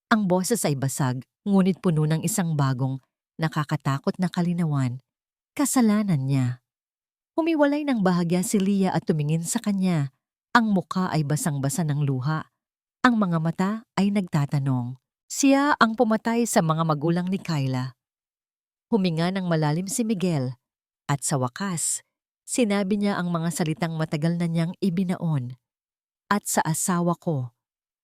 Ang boses ay basag, ngunit puno ng isang bagong, nakakatakot na kalinawan. Kasalanan niya. Humiwalay ng bahagya si Leah at tumingin sa kanya. Ang mukha ay basang-basa ng luha. Ang mga mata ay nagtatanong. Siya ang pumatay sa mga magulang ni Kyla. Huminga ng malalim si Miguel. At sa wakas, sinabi niya ang mga salitang matagal na niyang ibinaon. At sa asawa ko.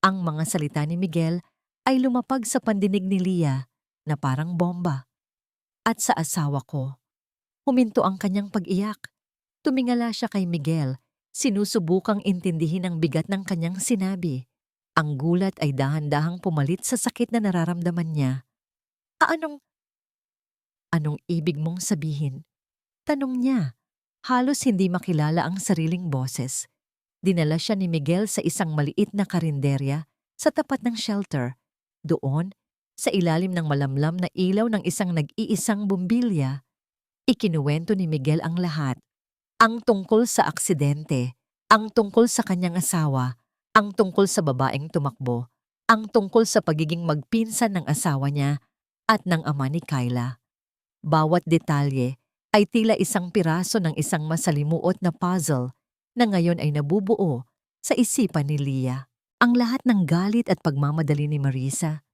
Ang mga salita ni Miguel ay lumapag sa pandinig ni Leah na parang bomba. At sa asawa ko. Huminto ang kanyang pag-iyak. Tumingala siya kay Miguel, sinusubukang intindihin ang bigat ng kanyang sinabi. Ang gulat ay dahan-dahang pumalit sa sakit na nararamdaman niya. Anong ibig mong sabihin? Tanong niya. Halos hindi makilala ang sariling boses. Dinala siya ni Miguel sa isang maliit na karinderya sa tapat ng shelter. Doon, sa ilalim ng malamlam na ilaw ng isang nag-iisang bumbilya, ikinuwento ni Miguel ang lahat. Ang tungkol sa aksidente, ang tungkol sa kanyang asawa, ang tungkol sa babaeng tumakbo, ang tungkol sa pagiging magpinsan ng asawa niya at ng ama ni Kyla. Bawat detalye ay tila isang piraso ng isang masalimuot na puzzle na ngayon ay nabubuo sa isipan ni Leah. Ang lahat ng galit at pagmamadali ni Marisa.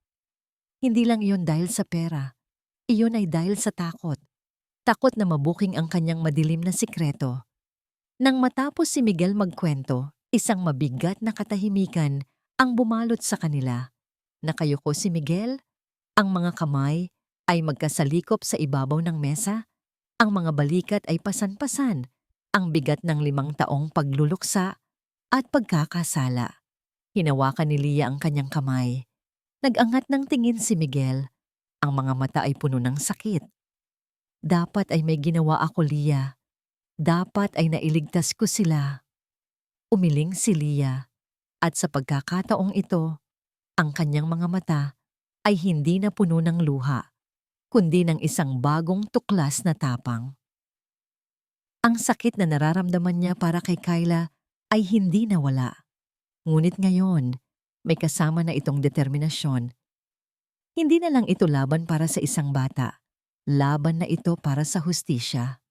Hindi lang iyon dahil sa pera. Iyon ay dahil sa takot. Takot na mabuking ang kanyang madilim na sikreto. Nang matapos si Miguel magkwento, isang mabigat na katahimikan ang bumalot sa kanila. Nakayuko si Miguel, ang mga kamay ay magkasalikop sa ibabaw ng mesa, ang mga balikat ay pasan-pasan, ang bigat ng 5 taong pagluluksa at pagkakasala. Hinawakan ni Leah ang kanyang kamay. Nag-angat ng tingin si Miguel. Ang mga mata ay puno ng sakit. Dapat ay may ginawa ako, Leah. Dapat ay nailigtas ko sila. Umiling si Leah. At sa pagkakataong ito, ang kanyang mga mata ay hindi na puno ng luha, kundi ng isang bagong tuklas na tapang. Ang sakit na nararamdaman niya para kay Kyla ay hindi nawala. Ngunit ngayon, may kasama na itong determinasyon. Hindi na lang ito laban para sa isang bata. Laban na ito para sa hustisya.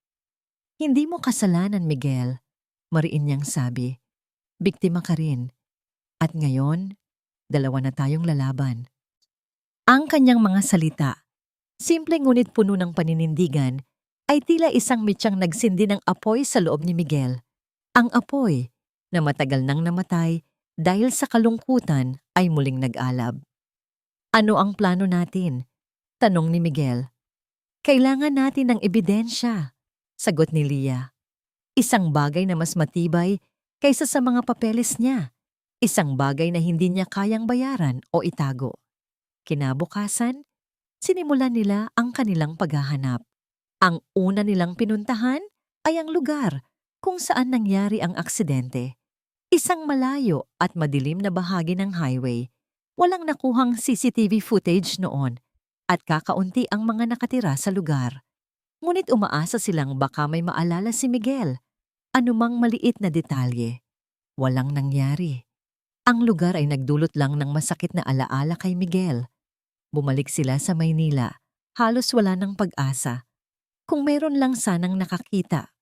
Hindi mo kasalanan, Miguel, mariin niyang sabi. Biktima ka rin. At ngayon, 2 na tayong lalaban. Ang kanyang mga salita, simple ngunit puno ng paninindigan, ay tila isang mitsyang nagsindi ng apoy sa loob ni Miguel. Ang apoy na matagal nang namatay dahil sa kalungkutan ay muling nag-alab. Ano ang plano natin? Tanong ni Miguel. Kailangan natin ng ebidensya, sagot ni Leah. Isang bagay na mas matibay kaysa sa mga papeles niya. Isang bagay na hindi niya kayang bayaran o itago. Kinabukasan, sinimulan nila ang kanilang paghahanap. Ang una nilang pinuntahan ay ang lugar kung saan nangyari ang aksidente. Isang malayo at madilim na bahagi ng highway. Walang nakuhang CCTV footage noon. at kakaunti ang mga nakatira sa lugar. Ngunit umaasa silang baka may maalala si Miguel. Anumang maliit na detalye. Walang nangyari. Ang lugar ay nagdulot lang ng masakit na alaala kay Miguel. Bumalik sila sa Maynila. Halos wala ng pag-asa. Kung meron lang sanang nakakita.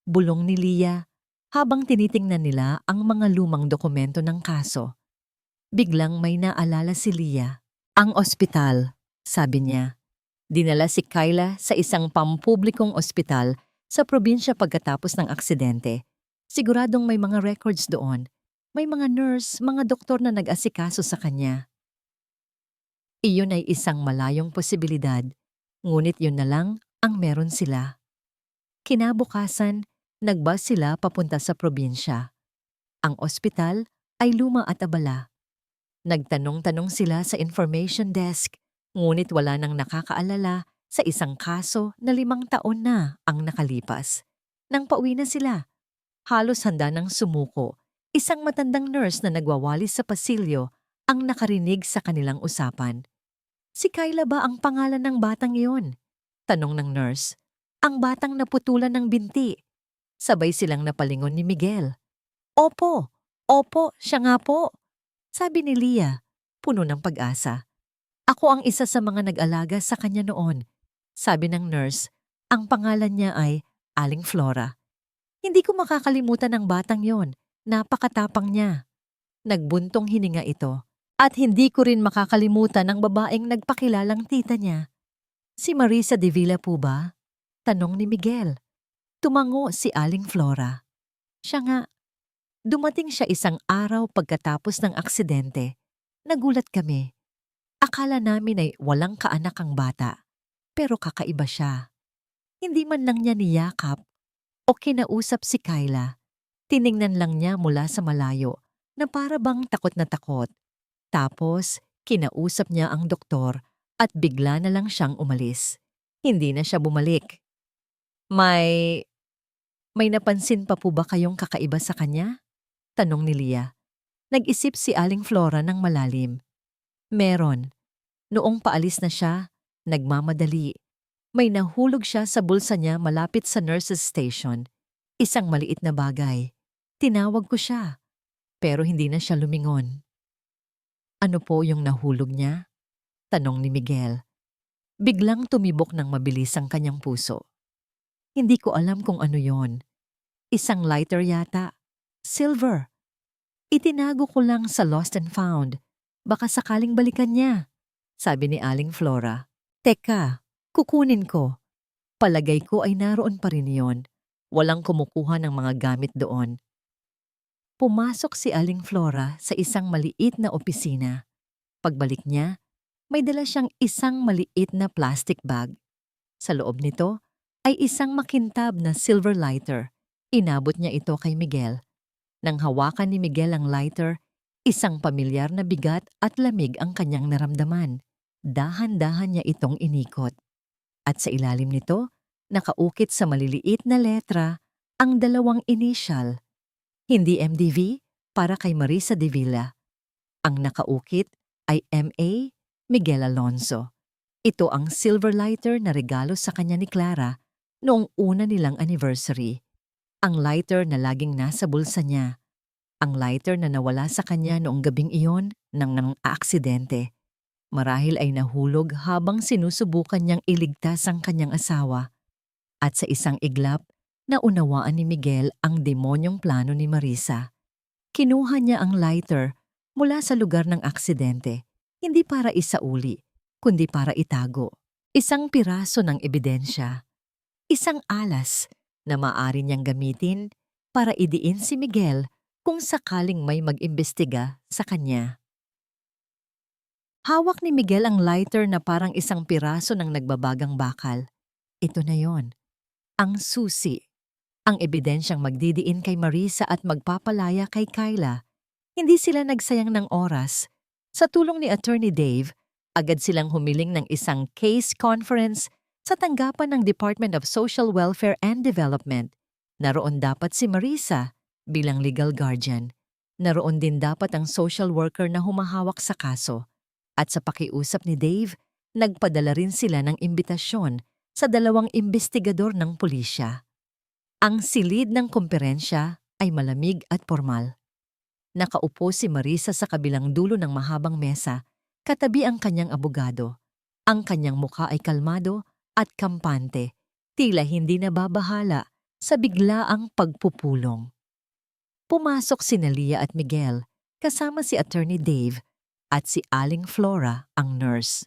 Bulong ni Lia habang tinitingnan nila ang mga lumang dokumento ng kaso. Biglang may naalala si Lia. Ang ospital, sabi niya. Dinala si Kyla sa isang pampublikong ospital sa probinsya pagkatapos ng aksidente. Siguradong may mga records doon. May mga nurse, mga doktor na nag-asikaso sa kanya. Iyon ay isang malayong posibilidad, ngunit yun na lang ang meron sila. Kinabukasan, nagbus sila papunta sa probinsya. Ang ospital ay luma at abala. Nagtanong-tanong sila sa information desk, ngunit wala nang nakakaalala sa isang kaso na 5 taon na ang nakalipas. Nang pauwi na sila, halos handa nang sumuko. Isang matandang nurse na nagwawalis sa pasilyo ang nakarinig sa kanilang usapan. Si Kyla ba ang pangalan ng batang iyon? Tanong ng nurse. Ang batang naputulan ng binti. Sabay silang napalingon ni Miguel. Opo, siya nga po. Sabi ni Lia, puno ng pag-asa. Ako ang isa sa mga nag-alaga sa kanya noon. Sabi ng nurse, ang pangalan niya ay Aling Flora. Hindi ko makakalimutan ang batang yon. Napakatapang niya. Nagbuntong hininga ito. At hindi ko rin makakalimutan ang babaeng nagpakilalang tita niya. Si Marisa de Villa po ba? Tanong ni Miguel. Tumango si Aling Flora. Siya nga. Dumating siya isang araw pagkatapos ng aksidente. Nagulat kami. Akala namin ay walang kaanak ang bata. Pero kakaiba siya. Hindi man lang niya niyakap o kinausap si Kyla. Tiningnan lang niya mula sa malayo na para bang takot na takot. Tapos, kinausap niya ang doktor at bigla na lang siyang umalis. Hindi na siya bumalik. May napansin pa po ba kayong kakaiba sa kanya? Tanong ni Lia. Nag-isip si Aling Flora ng malalim. Meron. Noong paalis na siya, nagmamadali. May nahulog siya sa bulsa niya malapit sa nurse's station. Isang maliit na bagay. Tinawag ko siya, pero hindi na siya lumingon. Ano po yung nahulog niya? Tanong ni Miguel. Biglang tumibok ng mabilis ang kanyang puso. Hindi ko alam kung ano yon. Isang lighter yata. Silver. Itinago ko lang sa lost and found. Baka sakaling balikan niya. Sabi ni Aling Flora. Teka, kukunin ko. Palagay ko ay naroon pa rin yon. Walang kumukuha ng mga gamit doon. Pumasok si Aling Flora sa isang maliit na opisina. Pagbalik niya, may dala siyang isang maliit na plastic bag. Sa loob nito ay isang makintab na silver lighter. Inabot niya ito kay Miguel. Nang hawakan ni Miguel ang lighter, isang pamilyar na bigat at lamig ang kanyang naramdaman. Dahan-dahan niya itong inikot. At sa ilalim nito, nakaukit sa maliliit na letra ang 2 initial. Hindi MDV para kay Marisa de Villa. Ang nakaukit ay MA Miguel Alonzo. Ito ang silver lighter na regalo sa kanya ni Clara noong una nilang anniversary. Ang lighter na laging nasa bulsa niya. Ang lighter na nawala sa kanya noong gabing iyon nang aksidente. Marahil ay nahulog habang sinusubukan niyang iligtas ang kanyang asawa. At sa isang iglap, naunawaan ni Miguel ang demonyong plano ni Marisa. Kinuha niya ang lighter mula sa lugar ng aksidente, hindi para isauli, kundi para itago. Isang piraso ng ebidensya. Isang alas na maaari niyang gamitin para idiin si Miguel kung sakaling may mag-imbestiga sa kanya. Hawak ni Miguel ang lighter na parang isang piraso ng nagbabagang bakal. Ito na yon, ang susi. Ang ebidensyang magdidiin kay Marisa at magpapalaya kay Kyla. Hindi sila nagsayang ng oras. Sa tulong ni Attorney Dave, agad silang humiling ng isang case conference sa tanggapan ng Department of Social Welfare and Development. Naroon dapat si Marisa bilang legal guardian. Naroon din dapat ang social worker na humahawak sa kaso. At sa pakiusap ni Dave, Nagpadala rin sila ng imbitasyon sa 2 imbestigador ng pulisya. Ang silid ng komperensya ay malamig at formal. Nakaupo si Marisa sa kabilang dulo ng mahabang mesa, katabi ang kanyang abogado. Ang kanyang mukha ay kalmado at kampante, tila hindi nababahala sa biglaang pagpupulong. Pumasok sina Lia at Miguel, kasama si Attorney Dave at si Aling Flora, ang nurse.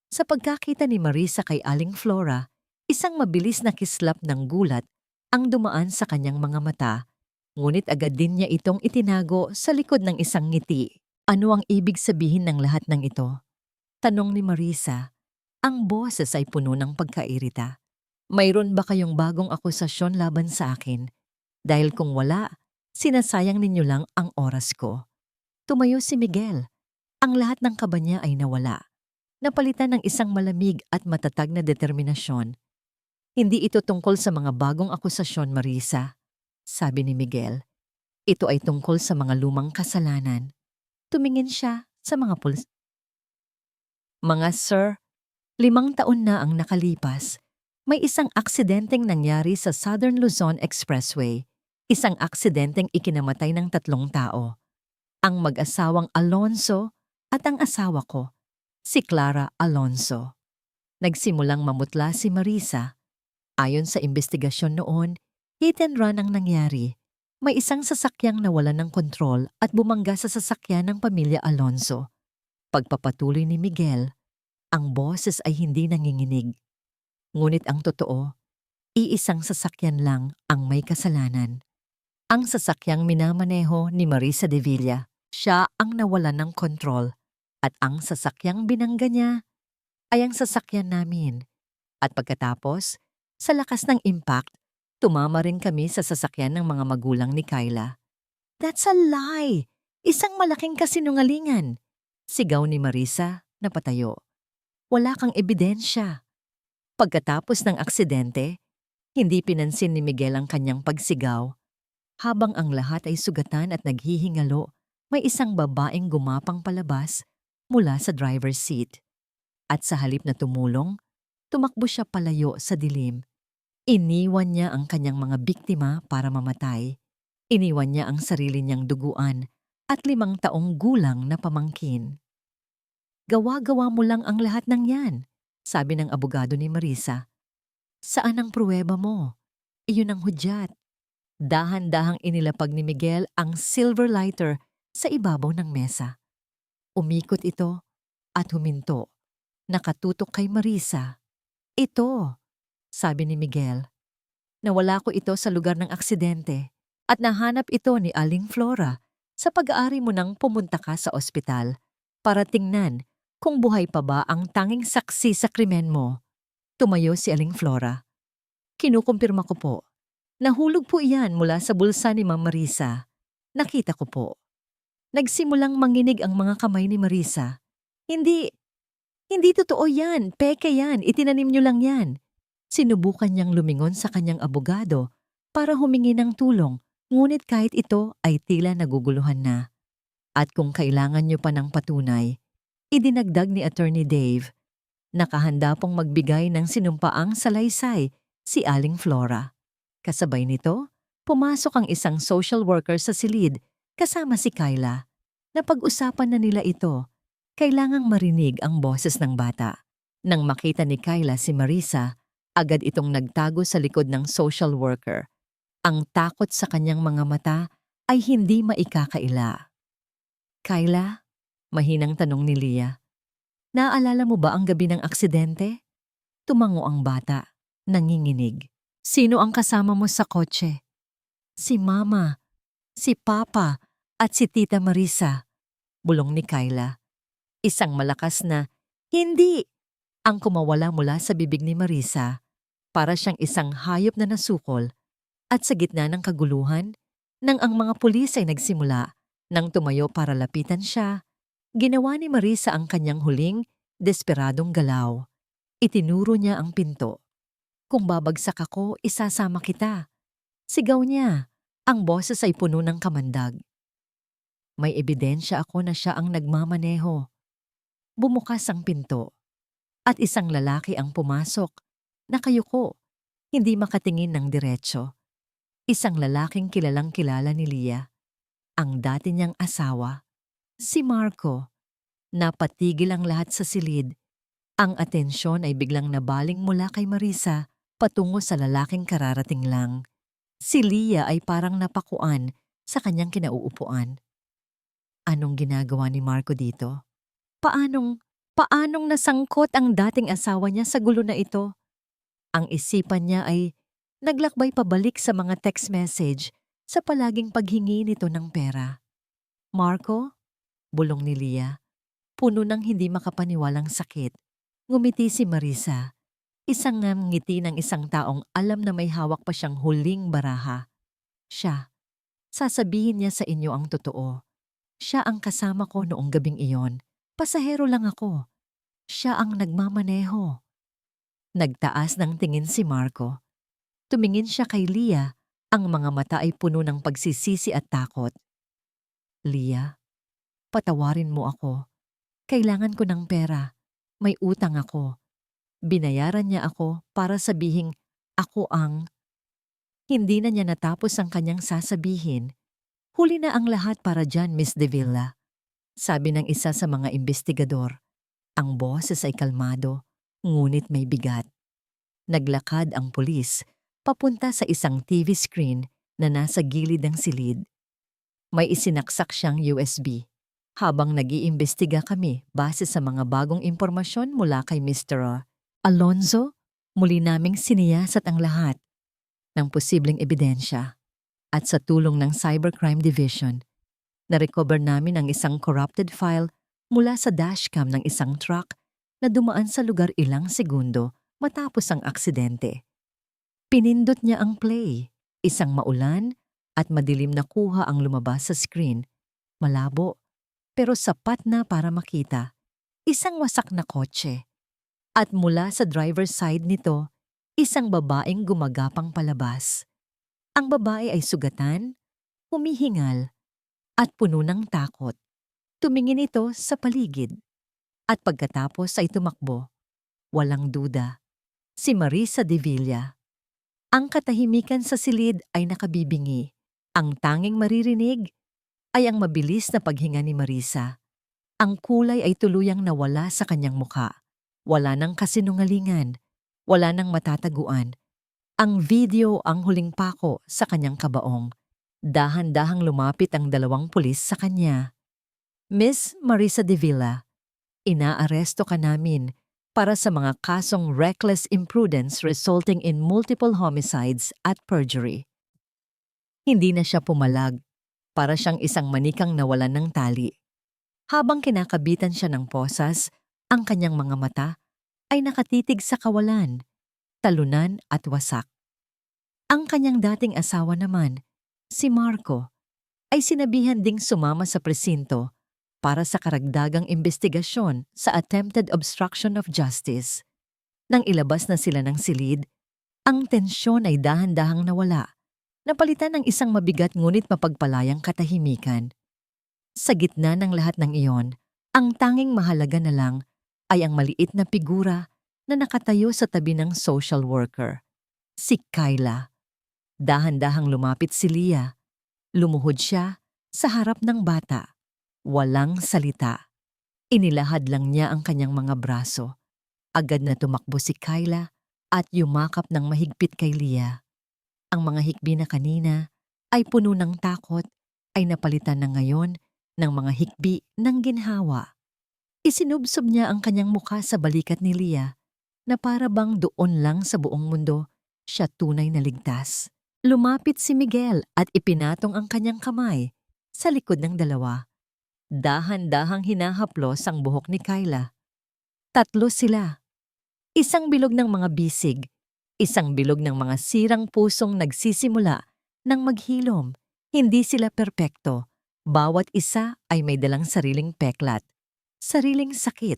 Sa pagkakita ni Marisa kay Aling Flora, isang mabilis na kislap ng gulat ang dumaan sa kanyang mga mata, ngunit agad din niya itong itinago sa likod ng isang ngiti. Ano ang ibig sabihin ng lahat ng ito? Tanong ni Marisa. Ang boses ay puno ng pagkairita. Mayroon ba kayong bagong akusasyon laban sa akin? Dahil kung wala, sinasayang ninyo lang ang oras ko. Tumayo si Miguel. Ang lahat ng kaba niya ay nawala. Napalitan ng isang malamig at matatag na determinasyon. Hindi ito tungkol sa mga bagong akusasyon, Marisa, sabi ni Miguel. Ito ay tungkol sa mga lumang kasalanan. Tumingin siya sa mga pulis. Mga sir, 5 taon na ang nakalipas. May isang aksidenteng nangyari sa Southern Luzon Expressway. Isang aksidenteng ikinamatay ng 3 tao. Ang mag-asawang Alonso at ang asawa ko, si Clara Alonso. Nagsimulang mamutla si Marisa. Ayon sa investigasyon noon, hit and run ang nangyari. May isang sasakyang nawalan ng kontrol at bumangga sa sasakyan ng pamilya Alonso. Pagpapatuloy ni Miguel, ang boses ay hindi nanginginig. Ngunit ang totoo, iisang sasakyan lang ang may kasalanan. Ang sasakyang minamaneho ni Marisa de Villa, siya ang nawalan ng kontrol at ang sasakyang binangga niya ay ang sasakyan namin. At pagkatapos, sa lakas ng impact, tumama rin kami sa sasakyan ng mga magulang ni Kyla. That's a lie! Isang malaking kasinungalingan! Sigaw ni Marisa na patayo. Wala kang ebidensya. Pagkatapos ng aksidente, hindi pinansin ni Miguel ang kanyang pagsigaw. Habang ang lahat ay sugatan at naghihingalo, may isang babaeng gumapang palabas mula sa driver's seat. At sa halip na tumulong, tumakbo siya palayo sa dilim. Iniwan niya ang kanyang mga biktima para mamatay. Iniwan niya ang sarili niyang duguan at 5 taong gulang na pamangkin. Gawa-gawa mo lang ang lahat ng yan, sabi ng abogado ni Marisa. Saan ang pruweba mo? Iyon ang hudyat. Dahan-dahang inilapag ni Miguel ang silver lighter sa ibabaw ng mesa. Umikot ito at huminto. Nakatutok kay Marisa. Ito, sabi ni Miguel. Nawala ko ito sa lugar ng aksidente at nahanap ito ni Aling Flora sa pag-aari mo nang pumunta ka sa ospital para tingnan kung buhay pa ba ang tanging saksi sa krimen mo. Tumayo si Aling Flora. Kinukumpirma ko po. Nahulog po iyan mula sa bulsa ni Ma'am Marisa. Nakita ko po. Nagsimulang manginig ang mga kamay ni Marisa. Hindi totoo yan. Peke yan. Itinanim niyo lang yan. Sinubukan niyang lumingon sa kanyang abogado para humingi ng tulong, ngunit kahit ito ay tila naguguluhan na. At kung kailangan niyo pa ng patunay, idinagdag ni Attorney Dave. Nakahanda pong magbigay ng sinumpaang salaysay si Aling Flora. Kasabay nito, pumasok ang isang social worker sa silid kasama si Kyla. Napag-usapan na nila ito. Kailangang marinig ang boses ng bata. Nang makita ni Kyla si Marisa, agad itong nagtago sa likod ng social worker. Ang takot sa kanyang mga mata ay hindi maikakaila. Kyla, mahinang tanong ni Lia. Naaalala mo ba ang gabi ng aksidente? Tumango ang bata, nanginginig. Sino ang kasama mo sa kotse? Si Mama, si Papa, at si Tita Marisa, bulong ni Kyla. Isang malakas na, hindi, ang kumawala mula sa bibig ni Marisa, para siyang isang hayop na nasukol, at sa gitna ng kaguluhan, nang ang mga pulis ay nagsimula, nang tumayo para lapitan siya, ginawa ni Marisa ang kanyang huling, desperadong galaw. Itinuro niya ang pinto. Kung babagsak ako, isasama kita. Sigaw niya. Ang boses ay puno ng kamandag. May ebidensya ako na siya ang nagmamaneho. Bumukas ang pinto. At isang lalaki ang pumasok. Nakayuko, hindi makatingin ng diretso. Isang lalaking kilalang-kilala ni Leah, ang dati niyang asawa, si Marco. Napatigil ang lahat sa silid. Ang atensyon ay biglang nabaling mula kay Marisa patungo sa lalaking kararating lang. Si Leah ay parang napakuan sa kanyang kinauupuan. Anong ginagawa ni Marco dito? Paanong nasangkot ang dating asawa niya sa gulo na ito? Ang isipan niya ay naglakbay pabalik sa mga text message sa palaging paghingi nito ng pera. Marco? Bulong ni Leah. Puno ng hindi makapaniwalang sakit. Ngumiti si Marisa. Isang ngiti ng isang taong alam na may hawak pa siyang huling baraha. Siya. Sasabihin niya sa inyo ang totoo. Siya ang kasama ko noong gabing iyon. Pasahero lang ako. Siya ang nagmamaneho. Nagtaas ng tingin si Marco. Tumingin siya kay Leah. Ang mga mata ay puno ng pagsisisi at takot. Leah, patawarin mo ako. Kailangan ko ng pera. May utang ako. Binayaran niya ako para sabihing ako ang... Hindi na niya natapos ang kanyang sasabihin. Huli na ang lahat para dyan, Miss De Villa. Sabi ng isa sa mga investigador. Ang boses ay kalmado, ngunit may bigat. Naglakad ang pulis papunta sa isang TV screen na nasa gilid ng silid. May isinaksak siyang USB. Habang nag-iimbestiga kami base sa mga bagong impormasyon mula kay Mr. Alonzo, muli naming siniyasat ang lahat ng posibleng ebidensya. At sa tulong ng Cybercrime Division, na-recover namin ang isang corrupted file mula sa dashcam ng isang truck na dumaan sa lugar ilang segundo matapos ang aksidente. Pinindot niya ang play. Isang maulan at madilim na kuha ang lumabas sa screen. Malabo, pero sapat na para makita. Isang wasak na kotse. At mula sa driver's side nito, isang babaeng gumagapang palabas. Ang babae ay sugatan, humihingal, at puno ng takot. Tumingin ito sa paligid. At pagkatapos ay tumakbo. Walang duda. Si Marisa De Villa. Ang katahimikan sa silid ay nakabibingi. Ang tanging maririnig ay ang mabilis na paghinga ni Marisa. Ang kulay ay tuluyang nawala sa kanyang muka. Wala nang kasinungalingan. Wala nang matataguan. Ang video ang huling pako sa kanyang kabaong. Dahan-dahang lumapit ang dalawang pulis sa kanya. Miss Marisa De Villa, inaaresto ka namin para sa mga kasong reckless imprudence resulting in multiple homicides at perjury. Hindi na siya pumalag. Para siyang isang manikang nawalan ng tali. Habang kinakabitan siya ng posas, ang kanyang mga mata ay nakatitig sa kawalan, talunan at wasak. Ang kanyang dating asawa naman, si Marco, ay sinabihan ding sumama sa presinto para sa karagdagang investigasyon sa attempted obstruction of justice. Nang ilabas na sila ng silid, ang tensyon ay dahan-dahang nawala. Napalitan ng isang mabigat ngunit mapagpalayang katahimikan. Sa gitna ng lahat ng iyon, ang tanging mahalaga na lang ay ang maliit na figura na nakatayo sa tabi ng social worker. Si Kyla. Dahan-dahang lumapit si Leah. Lumuhod siya sa harap ng bata. Walang salita. Inilahad lang niya ang kanyang mga braso. Agad na tumakbo si Kyla at yumakap ng mahigpit kay Leah. Ang mga hikbi na kanina ay puno ng takot ay napalitan na ngayon ng mga hikbi ng ginhawa. Isinubsob niya ang kanyang mukha sa balikat ni Leah na para bang doon lang sa buong mundo siya tunay na ligtas. Lumapit si Miguel at ipinatong ang kanyang kamay sa likod ng dalawa. Dahan-dahang hinahaplos ang buhok ni Kyla. Tatlo sila. Isang bilog ng mga bisig. Isang bilog ng mga sirang pusong nagsisimula ng maghilom. Hindi sila perpekto. Bawat isa ay may dalang sariling peklat, sariling sakit.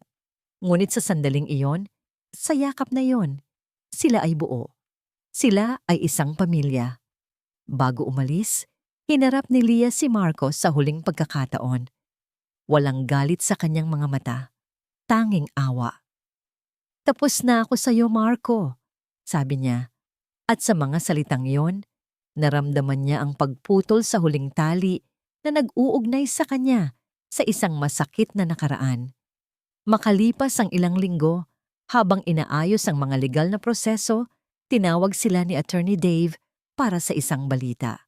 Ngunit sa sandaling iyon, sa yakap na iyon, sila ay buo. Sila ay isang pamilya. Bago umalis, hinarap ni Leah si Marco sa huling pagkakataon. Walang galit sa kanyang mga mata, tanging awa. Tapos na ako sa'yo, Marco, sabi niya. At sa mga salitang yon, naramdaman niya ang pagputol sa huling tali na nag-uugnay sa kanya sa isang masakit na nakaraan. Makalipas ang ilang linggo, habang inaayos ang mga legal na proseso, tinawag sila ni Attorney Dave para sa isang balita.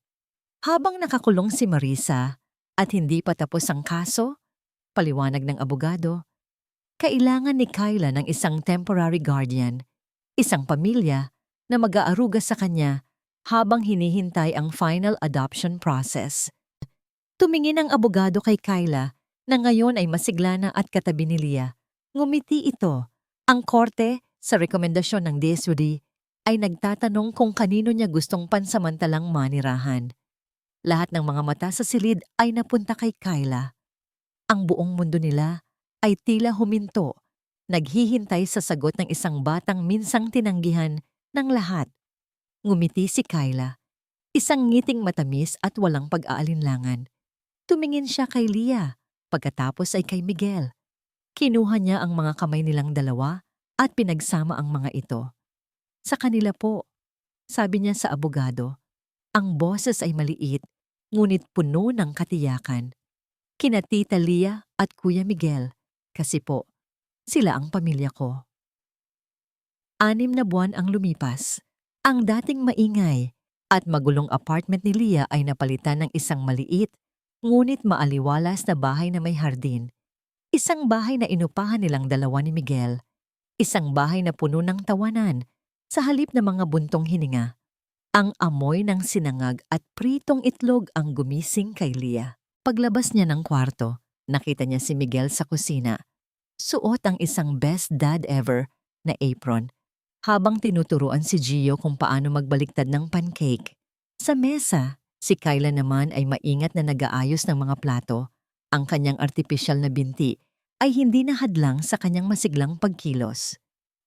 Habang nakakulong si Marisa at hindi pa tapos ang kaso, paliwanag ng abogado, kailangan ni Kyla ng isang temporary guardian, isang pamilya na mag-aaruga sa kanya habang hinihintay ang final adoption process. Tumingin ang abogado kay Kyla na ngayon ay masigla na at katabi ni Leah. Ngumiti ito. Ang korte, sa rekomendasyon ng DSWD, ay nagtatanong kung kanino niya gustong pansamantalang manirahan. Lahat ng mga mata sa silid ay napunta kay Kyla. Ang buong mundo nila ay tila huminto, naghihintay sa sagot ng isang batang minsang tinanggihan ng lahat. Ngumiti si Kyla, isang ngiting matamis at walang pag-aalinlangan. Tumingin siya kay Leah, pagkatapos ay kay Miguel. Kinuha niya ang mga kamay nilang dalawa at pinagsama ang mga ito. Sa kanila po, sabi niya sa abogado, ang boses ay maliit, ngunit puno ng katiyakan. Kina Tita Leah at Kuya Miguel, kasi po, sila ang pamilya ko. 6 na buwan ang lumipas. Ang dating maingay at magulong apartment ni Leah ay napalitan ng isang maliit, ngunit maaliwalas na bahay na may hardin. Isang bahay na inupahan nilang dalawa ni Miguel. Isang bahay na puno ng tawanan sa halip na mga buntong hininga. Ang amoy ng sinangag at pritong itlog ang gumising kay Leah. Paglabas niya ng kwarto, nakita niya si Miguel sa kusina. Suot ang isang best dad ever na apron habang tinuturuan si Gio kung paano magbaliktad ng pancake. Sa mesa, si Kyla naman ay maingat na nag-aayos ng mga plato. Ang kanyang artipisyal na binti ay hindi nahadlang sa kanyang masiglang pagkilos.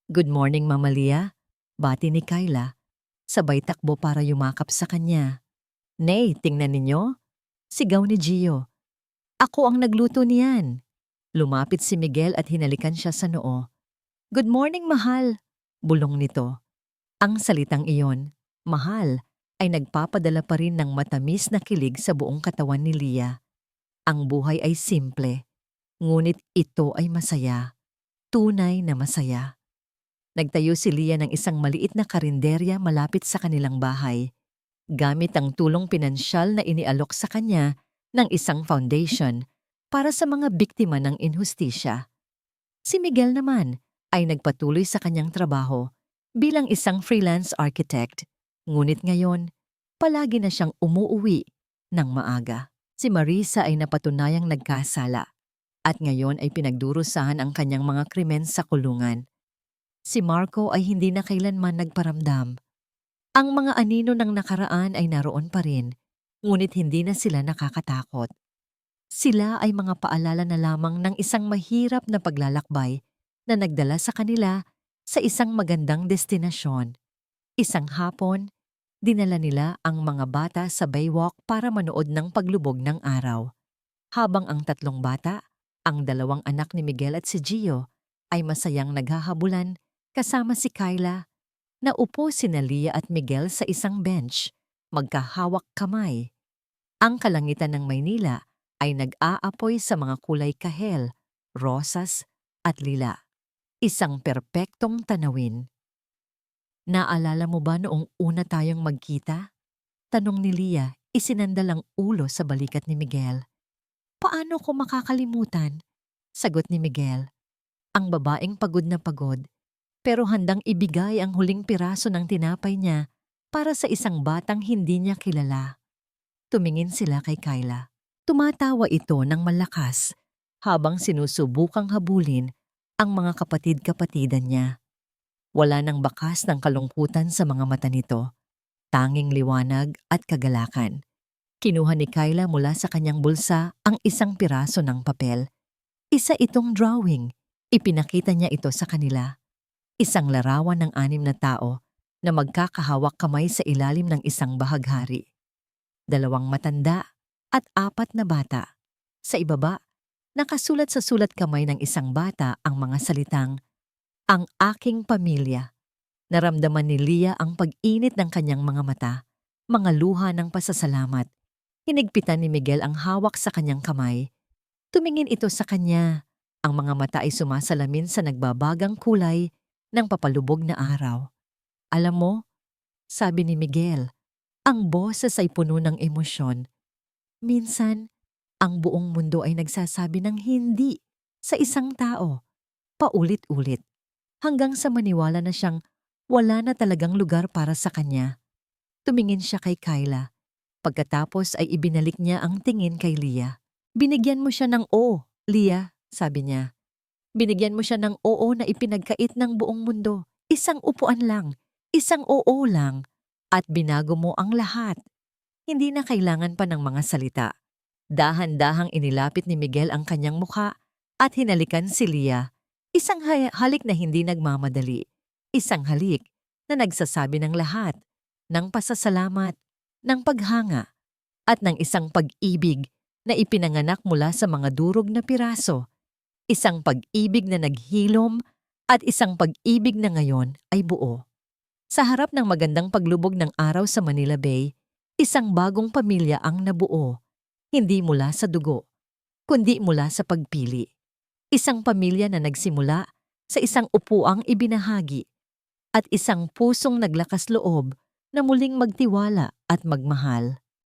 Good morning, Mama Leah, bati ni Kyla. Sabay takbo para yumakap sa kanya. Nay, tingnan ninyo, sigaw ni Gio. Ako ang nagluto niyan. Lumapit si Miguel at hinalikan siya sa noo. Good morning, mahal, bulong nito. Ang salitang iyon, mahal, ay nagpapadala pa rin ng matamis na kilig sa buong katawan ni Leah. Ang buhay ay simple, ngunit ito ay masaya, tunay na masaya. Nagtayo si Leah ng isang maliit na karinderya malapit sa kanilang bahay, gamit ang tulong pinansyal na inialok sa kanya ng isang foundation para sa mga biktima ng inhustisya. Si Miguel naman ay nagpatuloy sa kanyang trabaho bilang isang freelance architect, ngunit ngayon, palagi na siyang umuuwi ng maaga. Si Marisa ay napatunayang nagkasala at ngayon ay pinagdurusahan ang kanyang mga krimen sa kulungan. Si Marco ay hindi na kailanman nagparamdam. Ang mga anino ng nakaraan ay naroon pa rin, ngunit hindi na sila nakakatakot. Sila ay mga paalala na lamang ng isang mahirap na paglalakbay na nagdala sa kanila sa isang magandang destinasyon. Isang hapon, dinala nila ang mga bata sa baywalk para manood ng paglubog ng araw. Habang ang 3 bata, ang 2 anak ni Miguel at si Gio, ay masayang naghahabulan kasama si Kyla. Naupo sina Leah at Miguel sa isang bench, magkahawak kamay. Ang kalangitan ng Maynila ay nag-aapoy sa mga kulay kahel, rosas at lila. Isang perpektong tanawin. Naalala mo ba noong una tayong magkita? Tanong ni Leah, isinandal ang ulo sa balikat ni Miguel. Paano ko makakalimutan? Sagot ni Miguel. Ang babaeng pagod na pagod, pero handang ibigay ang huling piraso ng tinapay niya para sa isang batang hindi niya kilala. Tumingin sila kay Kyla. Tumatawa ito ng malakas habang sinusubukang habulin ang mga kapatid-kapatidan niya. Wala nang bakas ng kalungkutan sa mga mata nito, tanging liwanag at kagalakan. Kinuha ni Kyla mula sa kanyang bulsa ang isang piraso ng papel. Isa itong drawing. Ipinakita niya ito sa kanila. Isang larawan ng 6 na tao na magkakahawak kamay sa ilalim ng isang bahaghari. 2 matanda at 4 na bata. Sa ibaba, nakasulat sa sulat kamay ng isang bata ang mga salitang, Ang aking pamilya. Naramdaman ni Leah ang pag-init ng kanyang mga mata, mga luha ng pasasalamat. Hinigpitan ni Miguel ang hawak sa kanyang kamay. Tumingin ito sa kanya. Ang mga mata ay sumasalamin sa nagbabagang kulay ng papalubog na araw. Alam mo, sabi ni Miguel, ang boses ay puno ng emosyon. Minsan, ang buong mundo ay nagsasabi ng hindi sa isang tao, paulit-ulit, hanggang sa maniwala na siyang wala na talagang lugar para sa kanya. Tumingin siya kay Kyla. Pagkatapos ay ibinalik niya ang tingin kay Leah. Binigyan mo siya ng oo, Leah, sabi niya. Binigyan mo siya ng oo na ipinagkait ng buong mundo. Isang upuan lang, isang oo lang, at binago mo ang lahat. Hindi na kailangan pa ng mga salita. Dahan-dahang inilapit ni Miguel ang kanyang mukha at hinalikan si Leah. Isang halik na hindi nagmamadali. Isang halik na nagsasabi ng lahat, ng pasasalamat, ng paghanga, at ng isang pag-ibig na ipinanganak mula sa mga durog na piraso. Isang pag-ibig na naghilom at isang pag-ibig na ngayon ay buo. Sa harap ng magandang paglubog ng araw sa Manila Bay, isang bagong pamilya ang nabuo. Hindi mula sa dugo, kundi mula sa pagpili. Isang pamilya na nagsimula sa isang upuang ibinahagi at isang pusong naglakas loob na muling magtiwala at magmahal.